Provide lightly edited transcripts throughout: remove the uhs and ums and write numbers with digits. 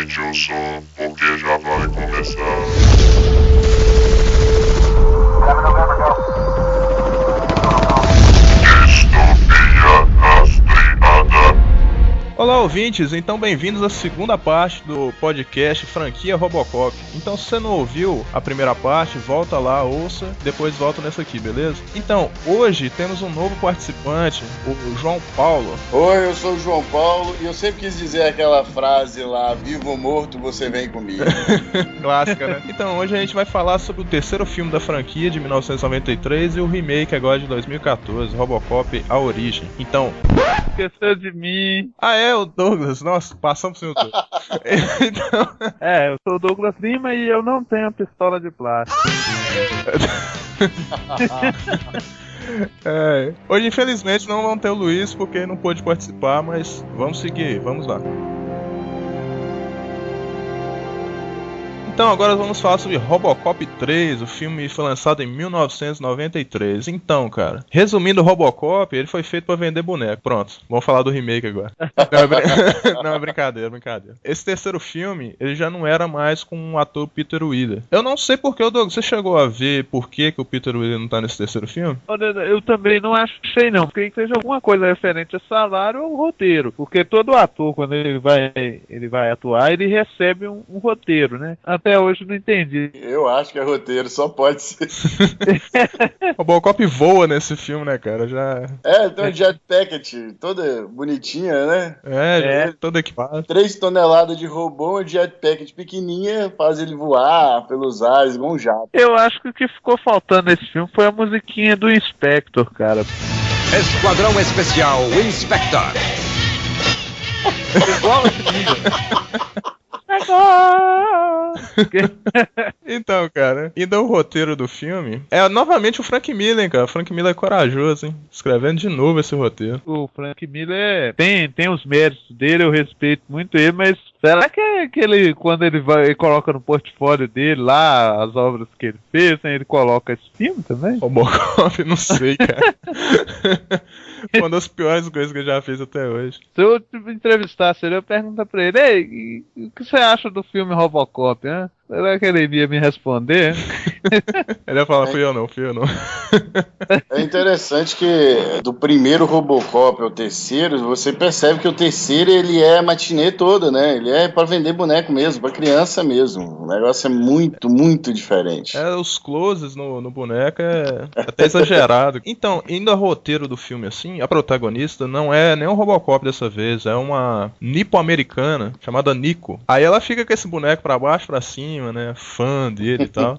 Aumente o som, porque já vai começar. Distopia rastreada. Olá, ouvintes, então bem-vindos à segunda parte do podcast Franquia Robocop. Então, se você não ouviu a primeira parte, volta lá, ouça, depois volta nessa aqui, beleza? Então, hoje temos um novo participante, o João Paulo. Oi, eu sou o João Paulo e eu sempre quis dizer aquela frase lá, vivo ou morto, você vem comigo. Clássica, né? Então, hoje a gente vai falar sobre o terceiro filme da franquia de 1993 e o remake agora de 2014, Robocop A Origem. Então... Esqueceu de mim. Ah, é, o Douglas. Nossa, passamos por cima todo. Então... Eu sou o Douglas Lima e eu não tenho pistola de plástico. Hoje, infelizmente, não vamos ter o Luiz porque não pôde participar, mas vamos seguir, vamos lá. Então, agora vamos falar sobre Robocop 3, o filme foi lançado em 1993. Então, cara, resumindo o Robocop, ele foi feito pra vender boneco. Pronto, vamos falar do remake agora. Não, é brincadeira. Esse terceiro filme, ele já não era mais com o ator Peter Weller. Eu não sei porque, Douglas, você chegou a ver por que o Peter Weller não tá nesse terceiro filme? Eu também não achei não, porque seja alguma coisa referente a salário ou roteiro. Porque todo ator, quando ele vai atuar, ele recebe um roteiro, né? Até hoje não entendi. Eu acho que é roteiro, só pode ser. O Robocop voa nesse filme, né, cara? Já... tem um jetpack toda bonitinha, né? Toda equipada. 3 toneladas de robô, um jetpack pequenininha, faz ele voar pelos ares, igual um jato. Eu acho que o que ficou faltando nesse filme foi a musiquinha do Inspector, cara. Esquadrão Especial Inspector. Igual esse vídeo. Então, cara, indo ao roteiro do filme, é novamente o Frank Miller, cara. O Frank Miller é corajoso, hein? Escrevendo de novo esse roteiro. O Frank Miller tem os méritos dele, eu respeito muito ele, mas será que ele, quando ele coloca no portfólio dele lá as obras que ele fez, né, ele coloca esse filme também? Robocop, não sei, cara. Uma das piores coisas que eu já fiz até hoje. Se eu entrevistasse ele, eu pergunto pra ele, ei, o que você acha do filme Robocop, né? Será que ele ia me responder? Ele ia falar, fui eu não. É interessante que do primeiro Robocop ao terceiro, você percebe que o terceiro ele é matinê toda, né? Ele é pra vender boneco mesmo, pra criança mesmo. O negócio é muito, muito diferente. Os closes no boneco é até exagerado. Então, indo ao roteiro do filme assim, a protagonista não é nem um Robocop dessa vez, é uma nipo-americana chamada Nico. Aí ela fica com esse boneco pra baixo, pra cima, né, fã dele e tal.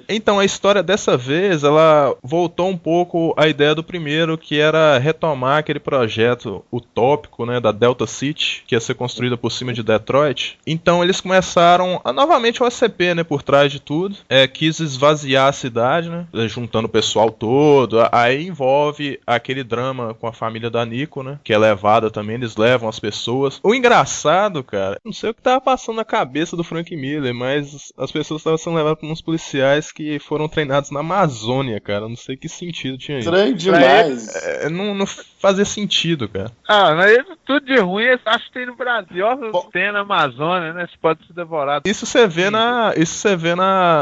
Então a história dessa vez, ela voltou um pouco à ideia do primeiro, que era retomar aquele projeto utópico, né, da Delta City, que ia ser construída por cima de Detroit. Então eles começaram novamente o OCP, né, por trás de tudo, quis esvaziar a cidade, né, juntando o pessoal todo. Aí envolve aquele drama com a família da Nico, né, que é levada também, eles levam as pessoas. O engraçado, cara, não sei o que tava passando na cabeça do Frank Miller, mas as pessoas estavam sendo levadas por uns policiais que foram treinados na Amazônia, cara. Não sei que sentido tinha isso. Estranho demais. Não fazia sentido, cara. Mas tudo de ruim, acho que tem no Brasil. Tem na Amazônia, né? Você pode ser devorado. Isso você vê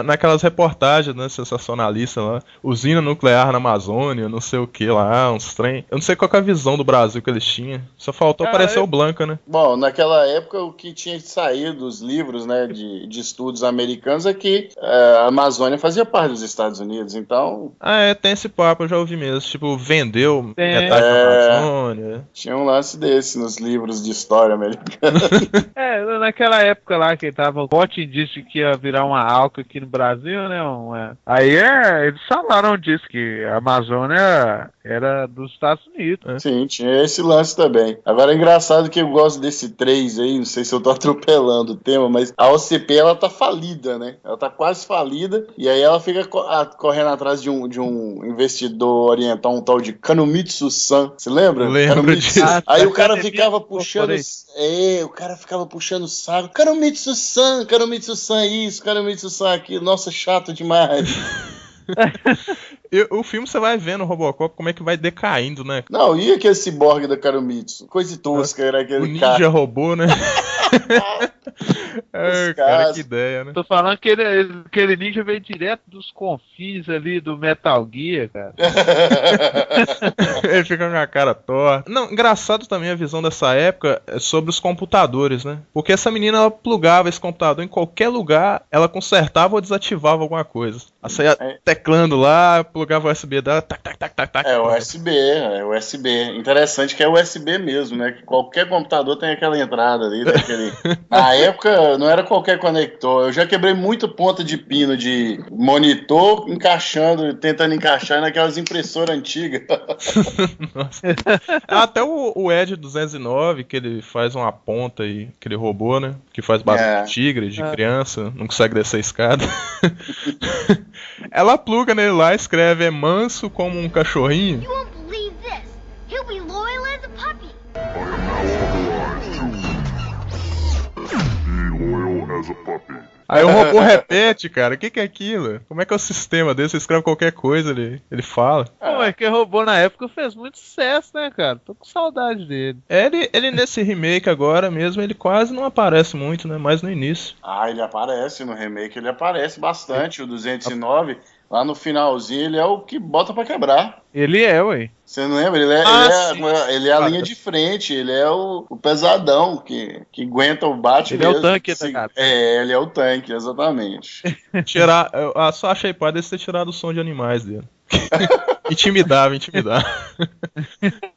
naquelas reportagens, né, sensacionalistas lá. Usina nuclear na Amazônia, não sei o que lá, uns trem. Eu não sei qual que é a visão do Brasil que eles tinham. Só faltou aparecer o Blanca, né? Bom, naquela época o que tinha saído dos livros, né, de estudos americanos é que a Amazônia fazia parte dos Estados Unidos, então... tem esse papo, eu já ouvi mesmo. Tipo, vendeu metade da Amazônia. Tinha um lance desse nos livros de história americana. Naquela época lá que tava o bote disse que ia virar uma ALCA aqui no Brasil, né? Aí eles falaram disso, que a Amazônia era dos Estados Unidos. Sim, tinha esse lance também. Agora é engraçado que eu gosto desse 3 aí, não sei se eu tô atropelando o tema, mas a OCP ela tá falida, né? Ela tá quase falida, e aí ela fica correndo atrás de um investidor oriental, um tal de Kanumitsu-san. Você lembra? Lembro disso. Aí o cara ficava puxando... o cara ficava puxando o saco. Kanumitsu-san isso, Kanumitsu-san aquilo. Nossa, chato demais. O filme você vai vendo o Robocop como é que vai decaindo, né? Não, e aquele ciborgue da Karumitsu? Coisa tosca, era aquele o ninja robô, né? É, cara, caras. que ideia, né? Tô falando que aquele ninja veio direto dos confins ali do Metal Gear, cara. Ele fica com a cara torta. Não, engraçado também a visão dessa época é sobre os computadores, né? Porque essa menina, ela plugava esse computador em qualquer lugar, ela consertava ou desativava alguma coisa. Ela saía teclando lá, plugava o USB dela, tac, tac, tac, tac, tac. É USB. Interessante que é USB mesmo, né? Que qualquer computador tem aquela entrada ali, tem aquele... Na época não era qualquer conector. Eu já quebrei muito ponta de pino de monitor tentando encaixar naquelas impressoras antigas. Nossa. Até o Ed 209, que ele faz uma ponta aí, aquele robô, né? Que faz barulho de tigre, de criança, não consegue descer a escada. Ela pluga nele lá, escreve: é manso como um cachorrinho. You won't believe this. He'll be loyal as a puppy. I am now authorized to be loyal as a puppy. Aí o robô repete, cara. O que é aquilo? Como é que é o sistema dele? Você escreve qualquer coisa, ele fala. Pô, é que robô na época fez muito sucesso, né, cara? Tô com saudade dele. Ele nesse remake agora mesmo, ele quase não aparece muito, né? Mais no início. Ele aparece no remake, ele aparece bastante. O 209, lá no finalzinho, ele é o que bota pra quebrar. Ele é, ué. Você não lembra? Ele é a linha de frente, ele é o pesadão que aguenta o bate ele mesmo. Ele é o tanque, tá, cara? Ele é o tanque, exatamente. Eu só achei pai desse ter tirado o som de animais dele. Intimidava.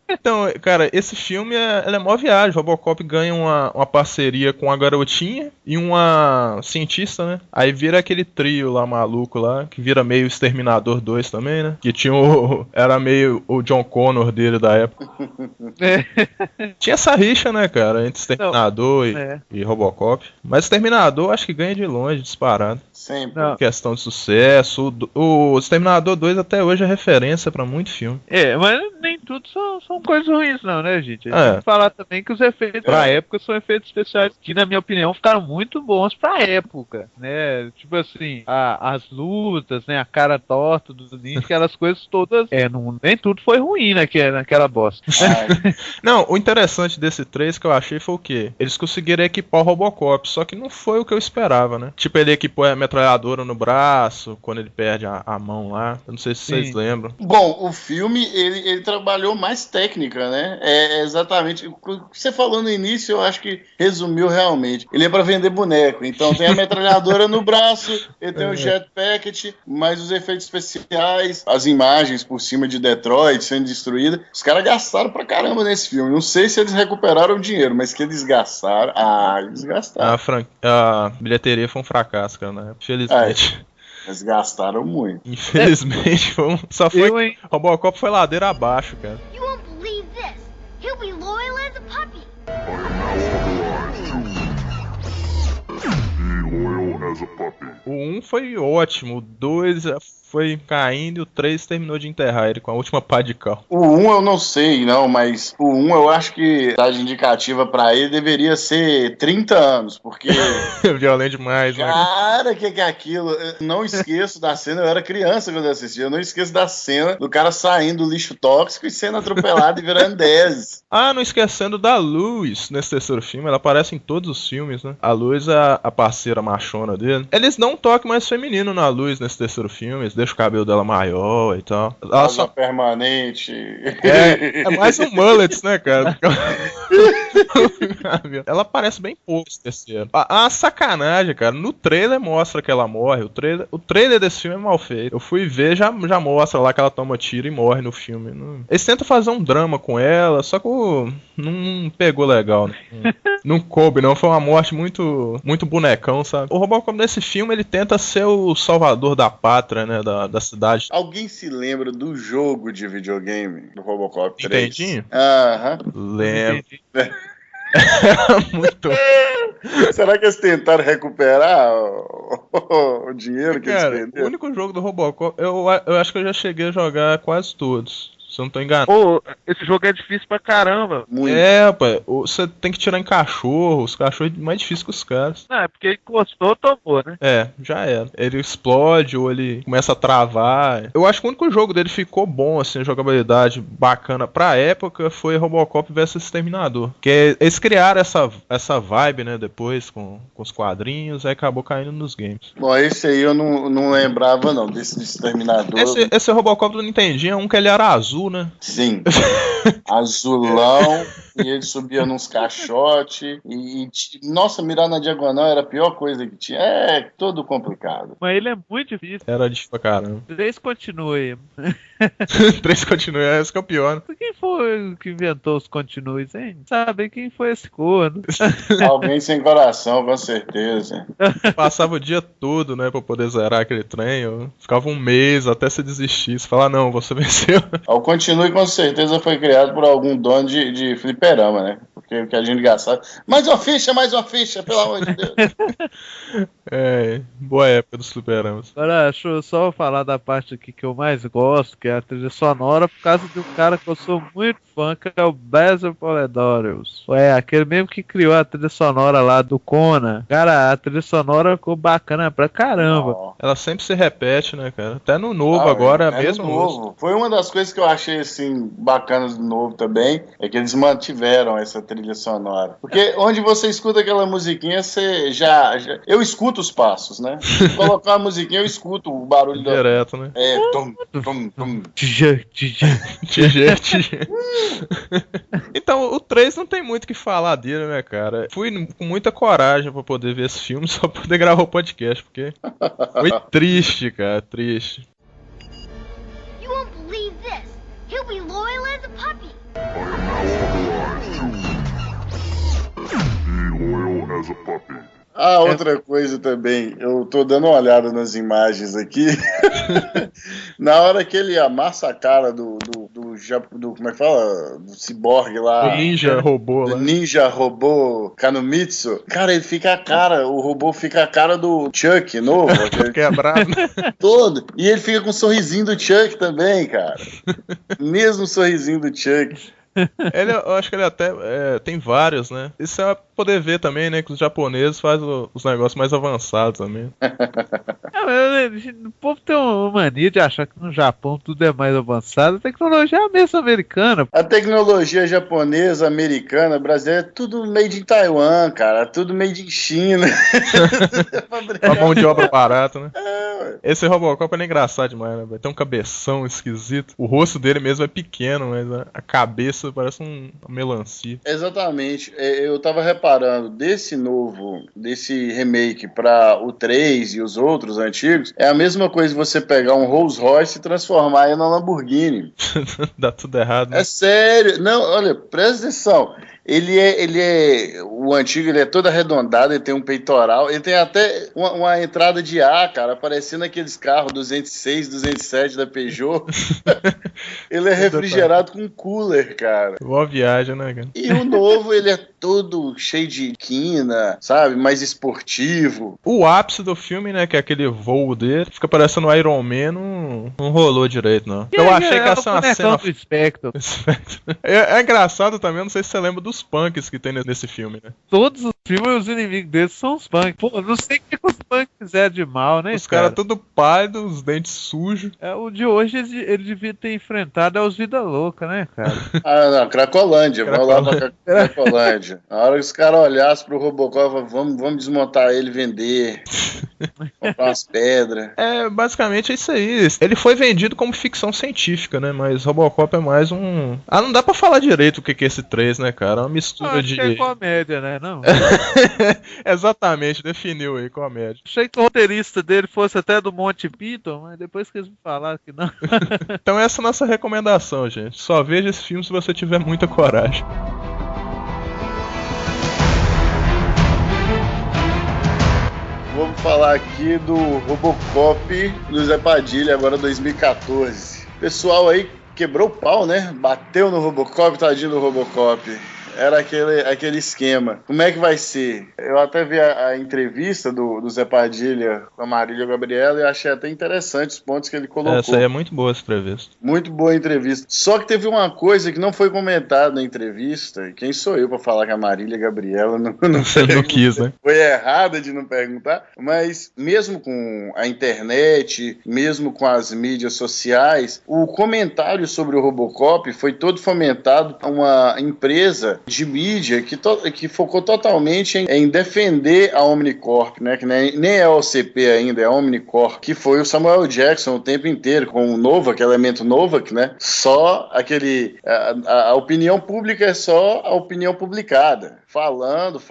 Então, cara, esse filme é mó viagem. Robocop ganha uma parceria com a garotinha e uma cientista, né? Aí vira aquele trio lá maluco lá, que vira meio Exterminador 2 também, né? Que tinha era meio o John Connor dele da época. Tinha essa rixa, né, cara, entre Exterminador e Robocop. Mas Exterminador acho que ganha de longe, disparado. Sempre. Questão de sucesso. O Exterminador 2 até hoje é referência pra muito filme. Mas nem tudo são coisas ruins, não, né, gente? A gente tem que falar também que os efeitos pra época são efeitos especiais que, na minha opinião, ficaram muito bons pra época, né? Tipo assim, as lutas, né? A cara torta do ninja, aquelas coisas todas. Nem tudo foi ruim naquela bosta. Não, o interessante desse 3 que eu achei foi o quê? Eles conseguiram equipar o Robocop, só que não foi o que eu esperava, né? Tipo, ele equipou a metralhadora no braço, quando ele perde a mão lá. Eu não sei se vocês lembram. Bom, o filme, ele trabalhou mais técnica, né? É exatamente. O que você falou no início, eu acho que resumiu realmente. Ele é pra vender boneco. Então tem a metralhadora no braço, ele tem o jetpack, mais os efeitos especiais, as imagens por cima de Detroit sendo destruída. Os caras gastaram pra caramba nesse filme. Não sei se eles recuperaram o dinheiro, mas que eles gastaram. Eles gastaram. A bilheteria foi um fracasso, cara, né? Felizmente. Eles gastaram muito. Infelizmente, só foi. Robocop foi ladeira abaixo, cara. You won't believe this. He'll be loyal as a puppy. I am now authorized to be loyal as a puppy. O 1 foi ótimo, o 2 foi caindo e o 3 terminou de enterrar ele com a última pá de cal. O 1 eu não sei, não, mas o 1 eu acho que a idade indicativa pra ele deveria ser 30 anos, porque... Violento demais, né? Cara, que é aquilo? Eu não esqueço da cena, eu era criança quando eu assisti, eu não esqueço da cena do cara saindo do lixo tóxico e sendo atropelado e virando 10. Não esquecendo da Luz nesse terceiro filme, ela aparece em todos os filmes, né? A Luz é a parceira machona dele. Eles dão um toque mais feminino na Luz nesse terceiro filme, eles deixam o cabelo dela maior e tal. Ela só permanente. É mais um mullet, né, cara? Ela aparece bem pouco esse terceiro. A sacanagem, cara. No trailer mostra que ela morre. O trailer desse filme é mal feito. Eu fui ver, já mostra lá que ela toma tiro e morre no filme. Eles tentam fazer um drama com ela, só que não pegou legal. Não coube, não. Foi uma morte muito, muito bonecão, sabe? O Robocop nesse filme, ele tenta ser o salvador da pátria, né? Da cidade. Alguém se lembra do jogo de videogame do Robocop 3? Entendi? Lembro. Muito. Será que eles tentaram recuperar o dinheiro que eles perderam? O único jogo do Robocop, eu acho que eu já cheguei a jogar quase todos. Se eu não tô enganado. Pô, esse jogo é difícil pra caramba. Muito. É, rapaz, você tem que tirar em cachorro, os cachorros é mais difícil que os caras. Não, é porque encostou, tomou, né? É, já era. Ele explode ou ele começa a travar. Eu acho que o único jogo dele ficou bom, assim, jogabilidade bacana pra época foi Robocop vs Exterminador. Que eles criaram essa vibe, né, depois com os quadrinhos, aí acabou caindo nos games. Bom, esse aí eu não lembrava, não, desse Exterminador. Esse Robocop do Nintendinho é um que ele era azul, né? Sim. Azulão, e ele subia nos caixotes, nossa, mirar na diagonal era a pior coisa que tinha. É, todo complicado. Mas ele é muito difícil. Era difícil pra caramba. 3 continue. 3 continua, esse que é o pior, né? Quem foi que inventou os continues, hein? Sabe quem foi esse corno? Alguém sem coração, com certeza. Passava o dia todo, né, pra poder zerar aquele trem. Eu ficava um mês até se desistisse. Falar, não, você venceu. O Continue com certeza foi criado por algum dono de fliperama, né? Porque o que a gente gastava. Mais uma ficha, pelo amor de Deus. É, boa época dos fliperamas. Agora, deixa eu só falar da parte aqui que eu mais gosto, que é a trilha sonora, por causa de um cara que eu sou muito fã, que é o Basil Poledorius. É, aquele mesmo que criou a trilha sonora lá do Conan. Cara, a trilha sonora ficou bacana pra caramba. Não. Ela sempre se repete, né, cara? Até no novo agora, é mesmo. novo. Foi uma das coisas que eu achei, assim, bacanas do novo também, é que eles mantiveram essa trilha sonora. Porque onde você escuta aquela musiquinha, você já... Eu escuto os passos, né? Se colocar uma musiquinha, eu escuto o barulho da... Direto, né? É, tum. TG. Então, o 3 não tem muito o que falar dele, né, cara? Fui com muita coragem pra poder ver esse filme, só pra poder gravar o podcast, porque foi triste, cara, triste. You won't believe this. He'll be loyal as a puppy. I am now authorized to be loyal as a puppy. Ah, outra coisa também, eu tô dando uma olhada nas imagens aqui. Na hora que ele amassa a cara do como é que fala? Do ciborgue lá. O ninja robô Do lá. ninja robô Kanomitsu. Cara, ele fica a cara, o robô fica a cara do Chuck novo, aquele Quebrado. todo. E ele fica com o sorrisinho do Chuck também, cara. Mesmo sorrisinho do Chuck. Eu acho que ele até tem vários, né? Isso é pra poder ver também, né? Que os japoneses fazem os negócios mais avançados também. O povo tem uma mania de achar que no Japão tudo é mais avançado. A tecnologia é a mesma americana. A tecnologia japonesa, americana, brasileira, é tudo made in Taiwan, cara. Tudo made in China. A mão de obra barata, né? Esse Robocop é engraçado demais, né? Tem um cabeção esquisito. O rosto dele mesmo é pequeno, mas a cabeça parece uma melancia. Exatamente. Eu tava reparando, desse remake pra o 3 e os outros antigos, é a mesma coisa você pegar um Rolls Royce e transformar ele na Lamborghini. Dá tudo errado, né? É sério. Não, olha, presta atenção. O antigo, ele é todo arredondado, ele tem um peitoral, ele tem até uma entrada de ar, cara, parecendo aqueles carros 206, 207 da Peugeot. Ele é refrigerado com cooler, cara. Boa viagem, né, cara? E o novo, ele é todo cheio de quina, sabe? Mais esportivo. O ápice do filme, né, que é aquele voo dele, fica parecendo o Iron Man, não rolou direito, não. Eu achei que essa é uma cena... do Spectre. É engraçado também, não sei se você lembra dos punks que tem nesse filme, né? Todos os filmes, os inimigos deles são os punks. Pô, não sei o que os punks fizeram de mal, né, Os caras tudo pálidos, os dentes sujos. O de hoje, ele devia ter enfrentado os Vida Louca, né, cara? Ah, não, Cracolândia. Vamos lá pra Cracolândia. Na hora que os caras olhassem pro Robocop, vamos desmontar ele e vender. Comprar umas pedras. Basicamente é isso aí. Ele foi vendido como ficção científica, né? Mas Robocop é mais um... não dá pra falar direito o que é esse 3, né, cara? É uma mistura Acho de... que é comédia, né? Não. Exatamente, definiu aí, comédia. Achei que o roteirista dele fosse até do Monty Python, mas depois que eles me falaram que não. Então essa é a nossa recomendação, gente. Só veja esse filme se você tiver muita coragem. Vamos falar aqui do Robocop do Zé Padilha, agora 2014. Pessoal aí quebrou o pau, né? Bateu no Robocop, tadinho do Robocop. Era aquele esquema. Como é que vai ser? Eu até vi a entrevista do Zé Padilha com a Marília Gabriela e achei até interessante os pontos que ele colocou. Essa aí é muito boa essa entrevista. Muito boa a entrevista. Só que teve uma coisa que não foi comentada na entrevista. Quem sou eu pra falar que a Marília Gabriela não quis, né? Foi errada de não perguntar. Mas mesmo com a internet, mesmo com as mídias sociais, o comentário sobre o Robocop foi todo fomentado por uma empresa de mídia que focou totalmente em defender a Omnicorp, né? Que nem é a OCP ainda, é a Omnicorp, que foi o Samuel Jackson o tempo inteiro, com o Novak, elemento Novak, né? Só aquele... A opinião pública é só a opinião publicada. Falando,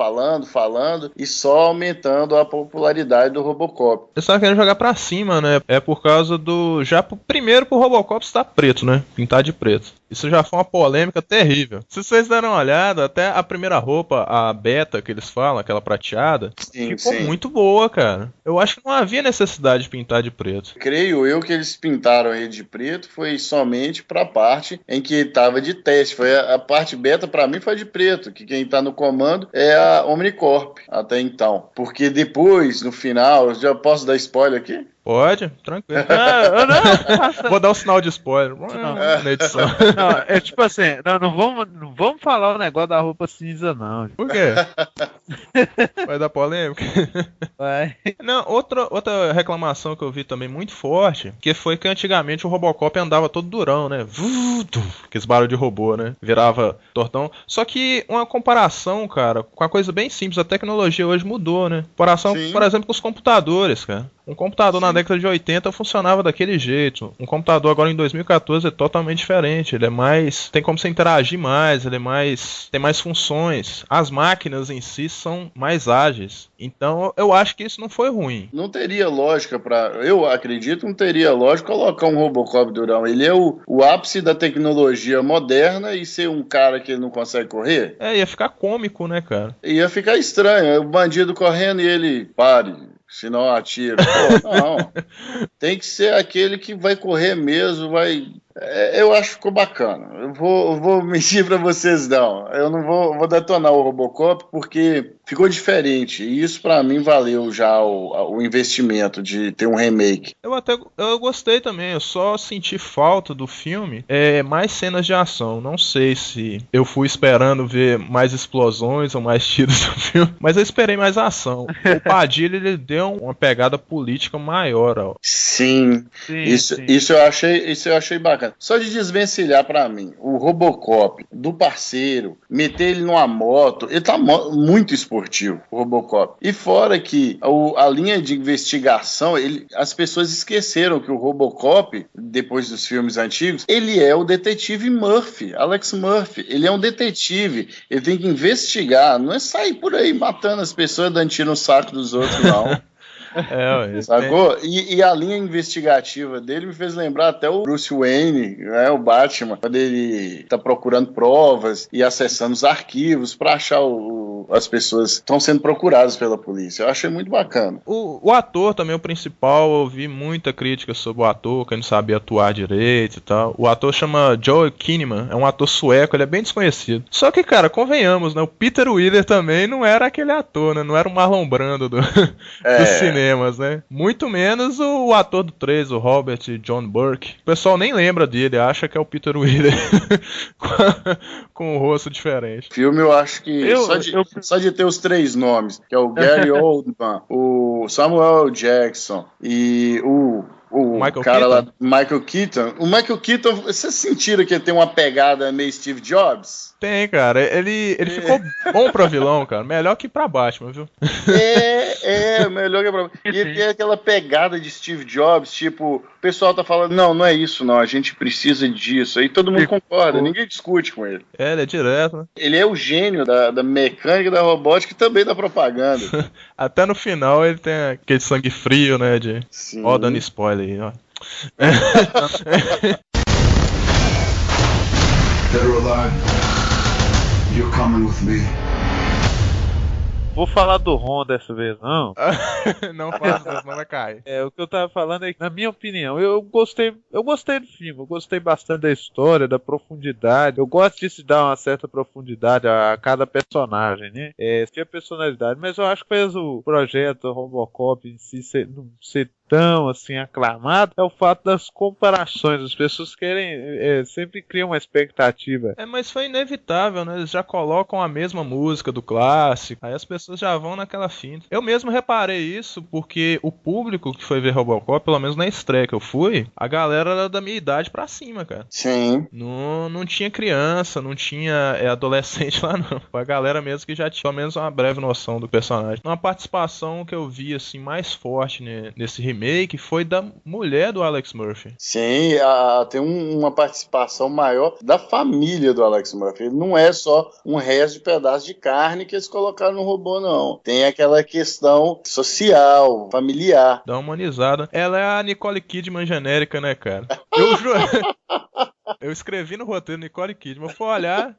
e só aumentando a popularidade do Robocop. Eles estavam querendo jogar pra cima, né? É por causa do... Primeiro pro Robocop estar preto, né? Pintar de preto. Isso já foi uma polêmica terrível. Se vocês deram uma olhada, até a primeira roupa, a beta que eles falam, aquela prateada, ficou muito boa, cara. Eu acho que não havia necessidade de pintar de preto. Creio eu que eles pintaram ele de preto foi somente pra parte em que ele tava de teste. Foi a parte beta, pra mim, foi de preto, que quem tá no comando é a Omnicorp, até então. Porque depois, no final, já posso dar spoiler aqui? Pode, tranquilo. Vou dar um sinal de spoiler na edição. Não, é tipo assim, não vamos falar o negócio da roupa cinza, não. Por quê? Vai dar polêmica? Vai. Não, outra reclamação que eu vi também muito forte, que foi que antigamente o Robocop andava todo durão, né? Aqueles barulhos de robô, né? Virava tortão. Só que uma comparação, cara, com a coisa bem simples, a tecnologia hoje mudou, né? Comparação, por exemplo, com os computadores, cara. Um computador na década de 80 funcionava daquele jeito. Um computador agora em 2014 é totalmente diferente. Ele é mais... Tem como você interagir mais, ele é mais... Tem mais funções. As máquinas em si são mais ágeis. Então eu acho que isso não foi ruim. Não teria lógica pra... Eu acredito que não teria lógica colocar um Robocop durão. Ele é o ápice da tecnologia moderna e ser um cara que ele não consegue correr? Ia ficar cômico, né, cara? Ia ficar estranho. O bandido correndo e ele... Pare. Senão atira. Pô, não. Tem que ser aquele que vai correr mesmo, vai... Eu acho que ficou bacana. Eu vou mentir pra vocês, não. Eu não vou detonar o Robocop porque ficou diferente. E isso pra mim valeu já o investimento de ter um remake. Eu gostei também. Eu só senti falta do filme mais cenas de ação. Não sei se eu fui esperando ver mais explosões ou mais tiros do filme, mas eu esperei mais ação. O Padilha, ele deu uma pegada política maior. Ó. Sim. Isso eu achei bacana. Só de desvencilhar pra mim o Robocop do parceiro, meter ele numa moto, ele tá muito esportivo, o Robocop. E fora que a linha de investigação, as pessoas esqueceram que o Robocop, depois dos filmes antigos, ele é o detetive Murphy, Alex Murphy. Ele é um detetive, ele tem que investigar, não é sair por aí matando as pessoas, dando tiro no saco dos outros, não. Sacou? E a linha investigativa dele me fez lembrar até o Bruce Wayne, né, o Batman, quando ele tá procurando provas e acessando os arquivos pra achar as pessoas que estão sendo procuradas pela polícia. Eu achei muito bacana. O ator também, o principal, eu vi muita crítica sobre o ator, que ele não sabia atuar direito e tal. O ator chama Joel Kinnaman, é um ator sueco, ele é bem desconhecido. Só que, cara, convenhamos, né, o Peter Weller também não era aquele ator, né, não era o Marlon Brando do cinema. Né? Muito menos o ator do 3, o Robert John Burke. O pessoal nem lembra dele, acha que é o Peter Weller com um rosto diferente. O filme eu acho que só de ter os 3 nomes, que é o Gary Oldman, o Samuel Jackson e o cara lá, Michael Keaton. O Michael Keaton, vocês sentiram que ele tem uma pegada meio Steve Jobs? Tem, cara. Ele ficou bom pra vilão, cara. Melhor que pra Batman, viu? Melhor que pra Batman. E ele tem aquela pegada de Steve Jobs, tipo, o pessoal tá falando, não é isso, não. A gente precisa disso. Aí todo mundo concorda, ninguém discute com ele. Ele é direto, né? Ele é o gênio da mecânica, da robótica e também da propaganda. Até no final ele tem aquele sangue frio, né? Ó, dando spoiler aí, ó. Dead or alive, you're coming with me. vou falar do Ron dessa vez, não. Não fala isso, não vai cair. O que eu tava falando é que, na minha opinião, eu gostei do filme, eu gostei bastante da história, da profundidade. Eu gosto de se dar uma certa profundidade a cada personagem, né? Tinha personalidade, mas eu acho que fez o projeto Robocop em si não ser tão assim aclamado é o fato das comparações. As pessoas querem sempre criam uma expectativa. Mas foi inevitável, né? Eles já colocam a mesma música do clássico, aí as pessoas já vão naquela finta. Eu mesmo reparei isso porque o público que foi ver Robocop, pelo menos na estreia que eu fui, a galera era da minha idade pra cima, cara. Sim. Não tinha criança, não tinha adolescente lá, não. Foi a galera mesmo que já tinha pelo menos uma breve noção do personagem. Uma participação que eu vi assim mais forte nesse remake foi da mulher do Alex Murphy. Sim, tem uma participação maior da família do Alex Murphy. Ele não é só um resto de pedaço de carne que eles colocaram no robô, não. Tem aquela questão social, familiar. Dá uma humanizada. Ela é a Nicole Kidman genérica, né, cara? Eu juro. Eu escrevi no roteiro Nicole Kidman, eu fui olhar,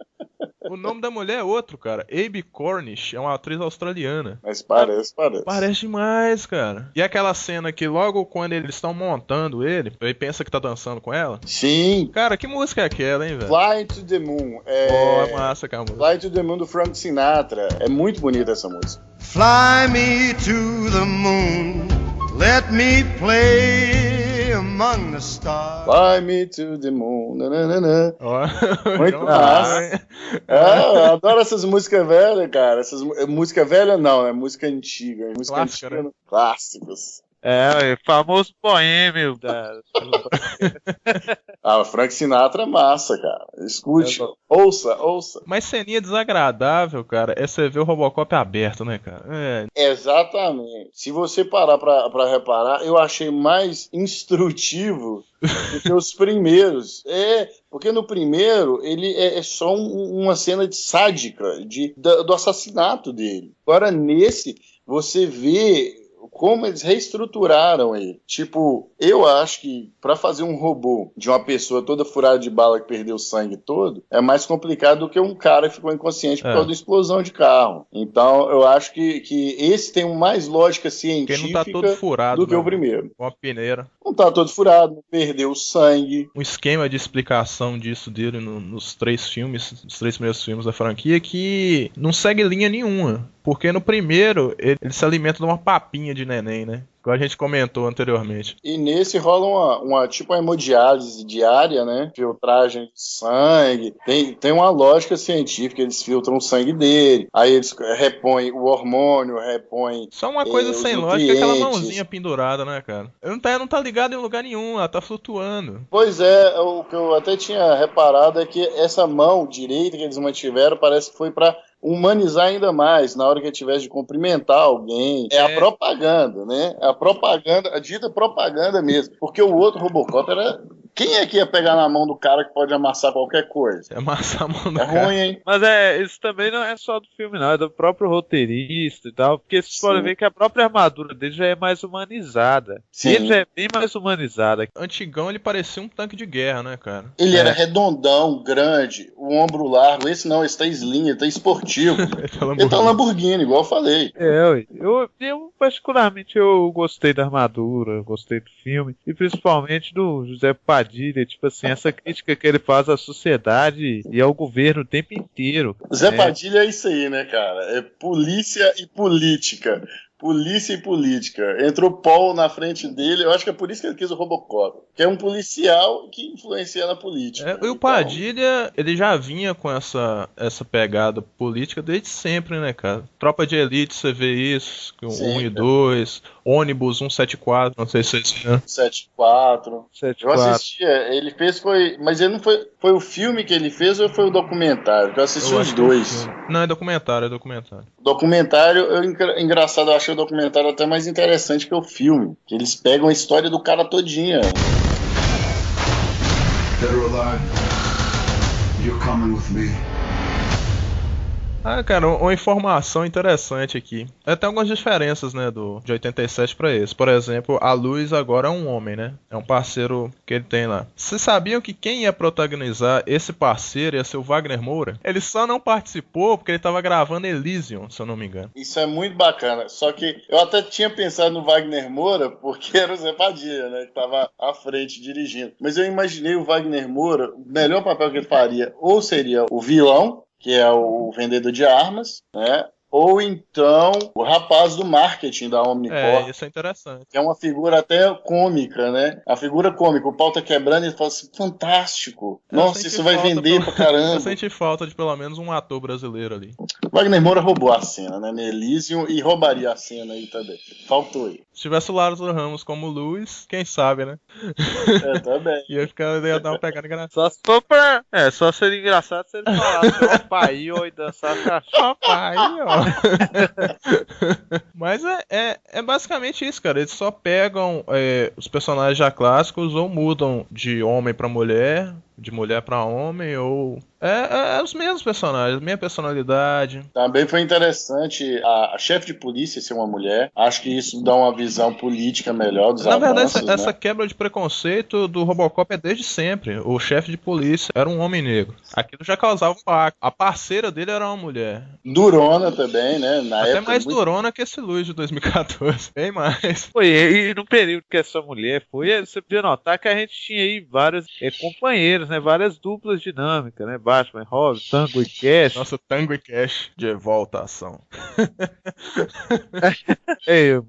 o nome da mulher é outro, cara. Abbey Cornish, é uma atriz australiana. Mas parece. Parece demais, cara. E aquela cena que logo quando eles estão montando ele pensa que tá dançando com ela? Sim. Cara, que música é aquela, hein, velho? Fly to the Moon. É massa, cara. Fly to the Moon do Frank Sinatra. É muito bonita essa música. Fly me to the moon, let me play among the stars. Fly me to the moon. Nananana. Muito Então, massa. Eu adoro essas músicas velhas, cara. Música velha não, é música antiga. Música Clássica, antiga, né? Clássicos. Famoso boêmio Frank Sinatra é massa, cara. Escute, ouça. Mas ceninha desagradável, cara, é você ver o Robocop aberto, né, cara? Exatamente. Se você parar pra reparar, eu achei mais instrutivo do que os primeiros. Porque no primeiro, ele é só uma cena de sádica, do assassinato dele. Agora, nesse, você vê como eles reestruturaram ele. Tipo, eu acho que pra fazer um robô de uma pessoa toda furada de bala que perdeu o sangue todo, é mais complicado do que um cara que ficou inconsciente por causa da explosão de carro. Então, eu acho que esse tem mais lógica científica não tá todo furado, do que o primeiro. Uma peneira. Não tá todo furado, não perdeu o sangue. Um esquema de explicação disso dele nos 3 primeiros filmes da franquia, que não segue linha nenhuma. Porque no primeiro, ele se alimenta de uma papinha de neném, né? Como a gente comentou anteriormente. E nesse rola uma hemodiálise diária, né? Filtragem de sangue. Tem uma lógica científica, eles filtram o sangue dele. Aí eles repõem o hormônio, repõem. Só uma coisa sem lógica é aquela mãozinha pendurada, né, cara? Não tá ligado em lugar nenhum, ela tá flutuando. Pois é, o que eu até tinha reparado é que essa mão direita que eles mantiveram parece que foi pra humanizar ainda mais na hora que ele tivesse de cumprimentar alguém. A propaganda, né? A dita propaganda mesmo. Porque o outro Robocop era... Quem é que ia pegar na mão do cara que pode amassar qualquer coisa? Amassar a mão do cara. É ruim, hein? Mas isso também não é só do filme, não. É do próprio roteirista e tal. Porque vocês podem ver que a própria armadura dele já é mais humanizada. Sim. Ele já é bem mais humanizada. Antigão ele parecia um tanque de guerra, né, cara? Ele era redondão, grande, o ombro largo. Esse não, esse tá slim, ele tá esportivo. Ele tá Lamborghini, igual eu falei. Eu particularmente eu gostei da armadura, gostei do filme. E principalmente do José Padilha. Tipo assim, essa crítica que ele faz à sociedade e ao governo o tempo inteiro. Zé Padilha é isso aí, né, cara? É polícia e política. Polícia e política. Entrou Paul na frente dele, eu acho que é por isso que ele quis o Robocop. Que é um policial que influencia na política. E o Padilha, ele já vinha com essa pegada política desde sempre, né, cara? Tropa de Elite, você vê isso, 1 e 2, Ônibus 174, não sei se vocês viram. 74. Eu assistia, ele fez mas ele não foi o filme que ele fez ou foi o documentário? Eu assisti os dois. Não, é documentário. Documentário, engraçado, eu achei o documentário até mais interessante que o filme. Que eles pegam a história do cara todinha. Dead or alive, you're coming with me. Ah, cara, uma informação interessante aqui. Tem algumas diferenças, né, de 87 pra esse. Por exemplo, a Luz agora é um homem, né? É um parceiro que ele tem lá. Vocês sabiam que quem ia protagonizar esse parceiro ia ser o Wagner Moura? Ele só não participou porque ele tava gravando Elysium, se eu não me engano. Isso é muito bacana. Só que eu até tinha pensado no Wagner Moura porque era o Zé Padilha, né? Que tava à frente dirigindo. Mas eu imaginei o Wagner Moura, o melhor papel que ele faria ou seria o vilão, que é o vendedor de armas, né? Ou então o rapaz do marketing da Omnicorp. Isso é interessante. Que é uma figura até cômica, né? A figura cômica, o pau tá quebrando e ele fala assim, fantástico. Nossa, isso vai vender pra caramba. Eu senti falta de pelo menos um ator brasileiro ali. Wagner Moura roubou a cena, né? No Elysium, e roubaria a cena aí também. Faltou aí. Se tivesse o Lázaro Ramos como Luz, quem sabe, né? Também. ia dar uma pegada engraçada. Só se for pra... só seria engraçado se ele falasse ó pai, ó, e dançasse a ó pai, ó. Mas é basicamente isso, cara. Eles só pegam os personagens já clássicos ou mudam de homem pra mulher, de mulher pra homem, ou... os mesmos personagens, mesma personalidade. Também foi interessante a chefe de polícia ser uma mulher. Acho que isso dá uma visão política melhor dos avanços. Na verdade, essa né? quebra de preconceito do Robocop é desde sempre. O chefe de polícia era um homem negro. Aquilo já causava um impacto. A parceira dele era uma mulher. Durona também, né? Na Até época, mais durona que esse Luz de 2014. Bem mais. Foi, e no período que essa mulher foi, você podia notar que a gente tinha aí vários companheiros, né? Várias duplas dinâmicas, né? Batman, Robin, Tango e Cash. Nossa, Tango e Cash de volta à ação.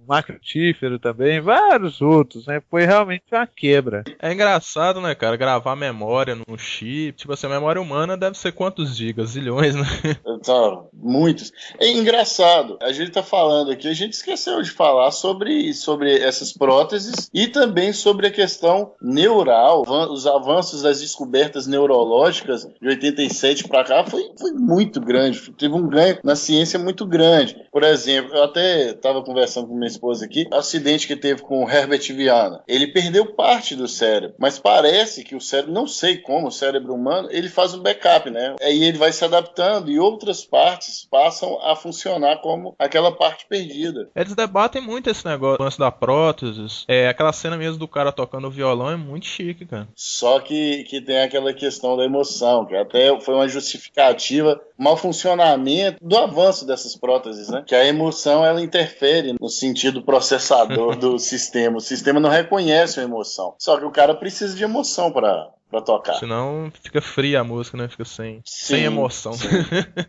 Marco Tífero também, vários outros, né? Foi realmente uma quebra. É engraçado, né, cara? Gravar memória num chip. Tipo assim, a memória humana deve ser quantos gigas? Zilhões, né? Então, muitos. É engraçado. A gente tá falando aqui, a gente esqueceu de falar sobre essas próteses e também sobre a questão neural, os avanços das descobertas neurológicas de 87 para cá foi muito grande. Teve um ganho na ciência muito grande. Por exemplo, eu até estava conversando com minha esposa aqui, o acidente que teve com o Herbert Viana. Ele perdeu parte do cérebro, mas parece que o cérebro, não sei como, o cérebro humano, ele faz um backup, né? Aí ele vai se adaptando e outras partes passam a funcionar como aquela parte perdida. Eles debatem muito esse negócio, o lance da prótese. Aquela cena mesmo do cara tocando violão é muito chique, cara. Só que tem aquela questão da emoção, que até foi uma justificativa, mau funcionamento do avanço dessas próteses, né? Que a emoção, ela interfere no sentido processador do sistema. O sistema não reconhece a emoção. Só que o cara precisa de emoção para tocar. Senão fica fria a música, né? Fica sem emoção. Sim.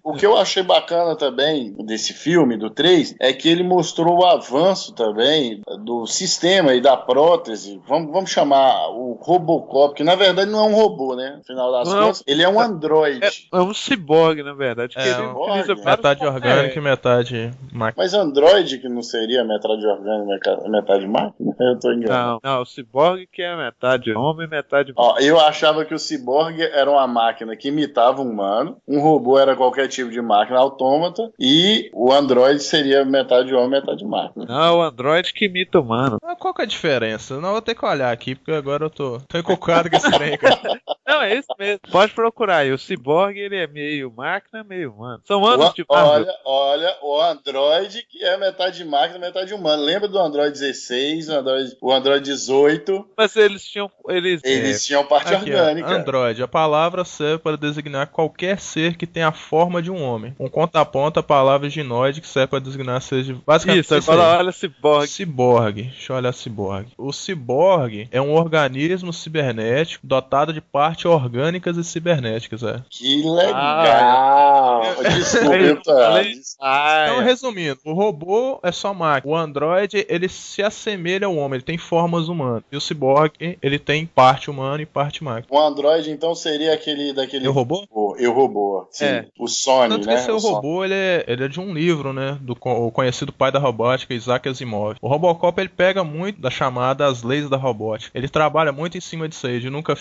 O que eu achei bacana também desse filme, do 3, é que ele mostrou o avanço também do sistema e da prótese. Vamos chamar o Robocop, que na verdade não é um robô, né? No final das contas, ele é um androide. É um ciborgue, na verdade. Que ele utiliza metade orgânico e metade máquina. Mas androide que não seria metade orgânico e metade máquina? Eu tô enganado. Não, o ciborgue que é metade homem e metade máquina. Ó, eu achava que o ciborgue era uma máquina que imitava um humano, um robô era qualquer tipo de máquina autômata e o androide seria metade homem, metade máquina. Não, o androide que imita o humano. Qual que é a diferença? Não, vou ter que olhar aqui, porque agora eu tô encucado com esse trem, cara. Não, é isso mesmo. Pode procurar aí. O ciborgue, ele é meio máquina, meio humano. São anos de Marvel. Olha, o androide que é metade máquina, metade humano. Lembra do Android 16, o Android 18? Mas eles tinham parte aqui, orgânica. Android. A palavra serve para designar qualquer ser que tenha a forma de um homem. Um ponta a palavra ginoide que serve para designar seres de... Basicamente, isso, agora olha ciborgue. Ciborgue. Deixa eu olhar ciborgue. O ciborgue é um organismo cibernético dotado de partes orgânicas e cibernéticas, Que legal! Desculpa. Então, resumindo, o robô é só máquina. O androide, ele se assemelha ao homem, ele tem formas humanas. E o ciborgue, ele tem parte humana e parte máquina. O androide, então, seria aquele daquele... Eu Robô? Eu Robô, sim. O Sony, tanto né? Que o robô, ele é de um livro, né? Do o conhecido pai da robótica, Isaac Asimov. O Robocop, ele pega muito da chamada As Leis da Robótica. Ele trabalha muito em cima disso aí, de nunca,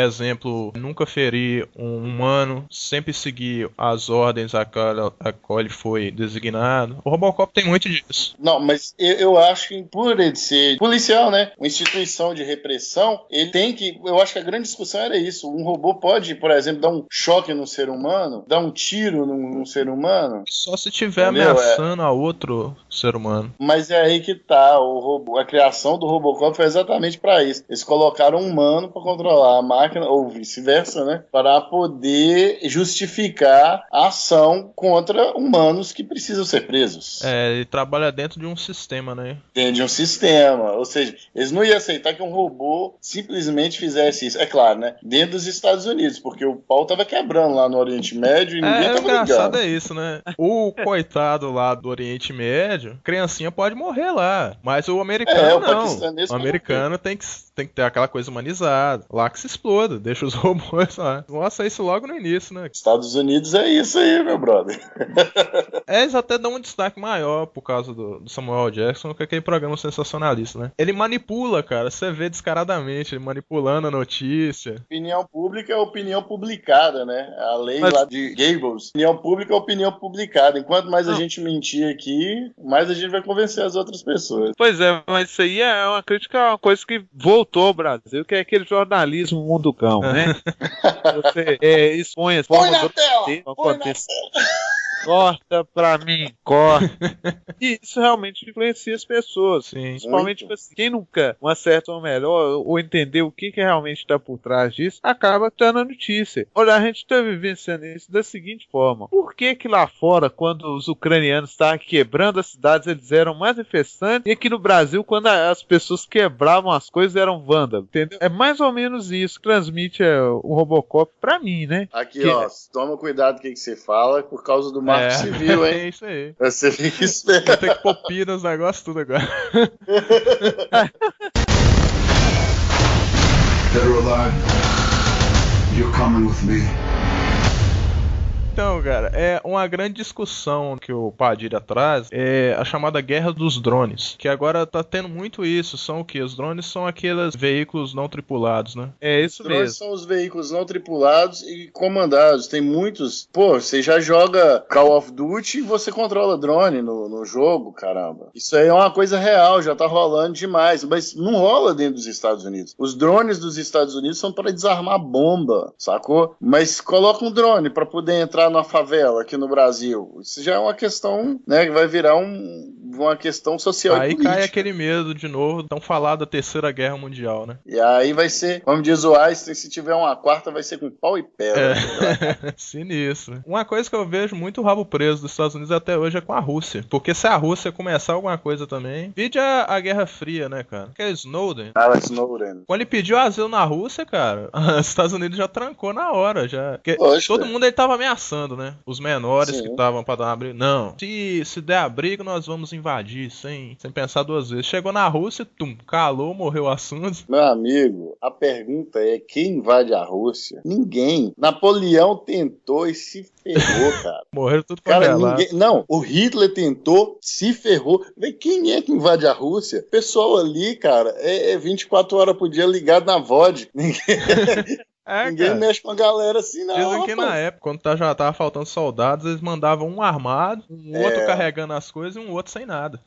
exemplo, exemplo, nunca ferir um humano, sempre seguir as ordens a qual ele foi designado. O Robocop tem muito disso. Não, mas eu acho que por ele ser policial, né? Uma instituição de repressão, ele tem que... Eu acho que a grande discussão era isso. Um robô pode, por exemplo, dar um choque no ser humano, dar um tiro num ser humano. Só se estiver Entendeu? ameaçando a outro ser humano. Mas é aí que tá. A criação do Robocop foi exatamente pra isso. Eles colocaram um humano pra controlar a máquina, ou vice-versa, né? Para poder justificar a ação contra humanos que precisam ser presos. Ele trabalha dentro de um sistema, né? Dentro de um sistema. Ou seja, eles não iam aceitar que um robô simplesmente fizesse isso. É claro, né? Dentro dos Estados Unidos, porque o pau tava quebrando lá no Oriente Médio e ninguém tava engraçado ligando. É isso, né? O coitado lá do Oriente Médio, criancinha pode morrer lá, mas o americano o não. paquistanês O americano tem que ter aquela coisa humanizada. Lá que se exploda, deixa os robôs lá. Nossa, isso logo no início, né? Estados Unidos é isso aí, meu brother. Eles até dão um destaque maior por causa do Samuel Jackson, que é aquele programa sensacionalista, né? Ele manipula, cara, você vê descaradamente, ele manipulando a notícia. Opinião pública é opinião publicada, né? A lei lá de Goebbels. Opinião pública é opinião publicada. Enquanto mais a gente mentir aqui, mais a gente vai convencer as outras pessoas. Pois é, mas isso aí é uma crítica, uma coisa que voltou ao Brasil, que é aquele jornalismo munducão, né? Você expõe as Põe na tela! Põe na tela! Corta pra mim, corta. E isso realmente influencia as pessoas. Sim, principalmente tipo assim, quem nunca acerta melhor ou entender o que realmente está por trás disso, acaba tendo a notícia. Olha, a gente está vivenciando isso da seguinte forma. Por que lá fora, quando os ucranianos estavam quebrando as cidades, eles eram mais infestantes, e aqui no Brasil, quando as pessoas quebravam as coisas, eram vândalos, entendeu? É mais ou menos isso que transmite o Robocop pra mim, né? Aqui, ó, toma cuidado com o que você fala, por causa do Marco Civil, hein? É isso aí. Você fica esperto. Vou ter que pôr pi nos negócios tudo agora. Dead or alive, you're coming with me. Então, cara, é uma grande discussão que o Padilha traz, é a chamada guerra dos drones, que agora tá tendo muito isso. São o quê? Os drones são aqueles veículos não tripulados, né? É isso mesmo. Os drones mesmo. são os veículos não tripulados e comandados. Tem muitos... Pô, você já joga Call of Duty e você controla drone no jogo, caramba. Isso aí é uma coisa real, já tá rolando demais. Mas não rola dentro dos Estados Unidos. Os drones dos Estados Unidos são para desarmar bomba, sacou? Mas coloca um drone para poder entrar numa favela aqui no Brasil. Isso já é uma questão, né, que vai virar uma questão social aí e política. Aí cai aquele medo de novo, tão falado da Terceira Guerra Mundial, né? E aí vai ser, como diz o Einstein, se tiver uma quarta vai ser com pau e pedra. Sinistro. Uma coisa que eu vejo muito rabo preso dos Estados Unidos até hoje é com a Rússia. Porque se a Rússia começar alguma coisa também... Vide a Guerra Fria, né, cara? Que é Snowden. Alex Snowden. Quando ele pediu asilo na Rússia, cara, os Estados Unidos já trancou na hora, já. Todo mundo ele tava ameaçando, né? Os menores que estavam pra dar uma briga. Não, se der abrigo, nós vamos invadir, sem pensar duas vezes. Chegou na Rússia, calou, morreu o assunto. Meu amigo, a pergunta é, quem invade a Rússia? Ninguém. Napoleão tentou e se ferrou, cara. Morreram tudo cara, ninguém. Não, o Hitler tentou, se ferrou. Quem é que invade a Rússia? O pessoal ali, cara, é 24 horas por dia ligado na VOD. Ninguém cara, mexe com a galera assim, não. Dizem que na época, quando já tava faltando soldados, eles mandavam um armado, outro carregando as coisas e um outro sem nada.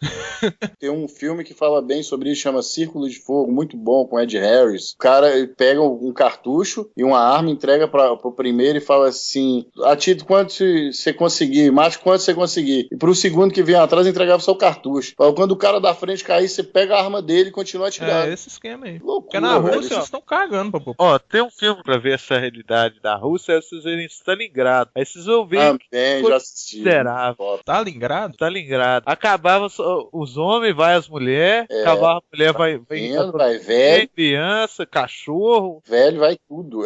Tem um filme que fala bem sobre isso, chama Círculo de Fogo, muito bom, com Ed Harris. O cara pega um cartucho e uma arma, entrega pro primeiro e fala assim, atire quanto você conseguir, mate quanto você conseguir. E pro segundo que vem atrás, entregava só o cartucho. Quando o cara da frente cair, você pega a arma dele e continua atirando. É esse esquema aí. Loucura, porque na Rússia velho, eles estão cagando pra pouco. Ó, tem um filme pra ver essa realidade da Rússia, é vocês verem Stalingrado. Aí vocês vão ver já assisti. Stalingrado? Stalingrado. Acabava os homens, vai as mulheres, acabava a mulher, vai velho, criança, cachorro. Velho, vai tudo.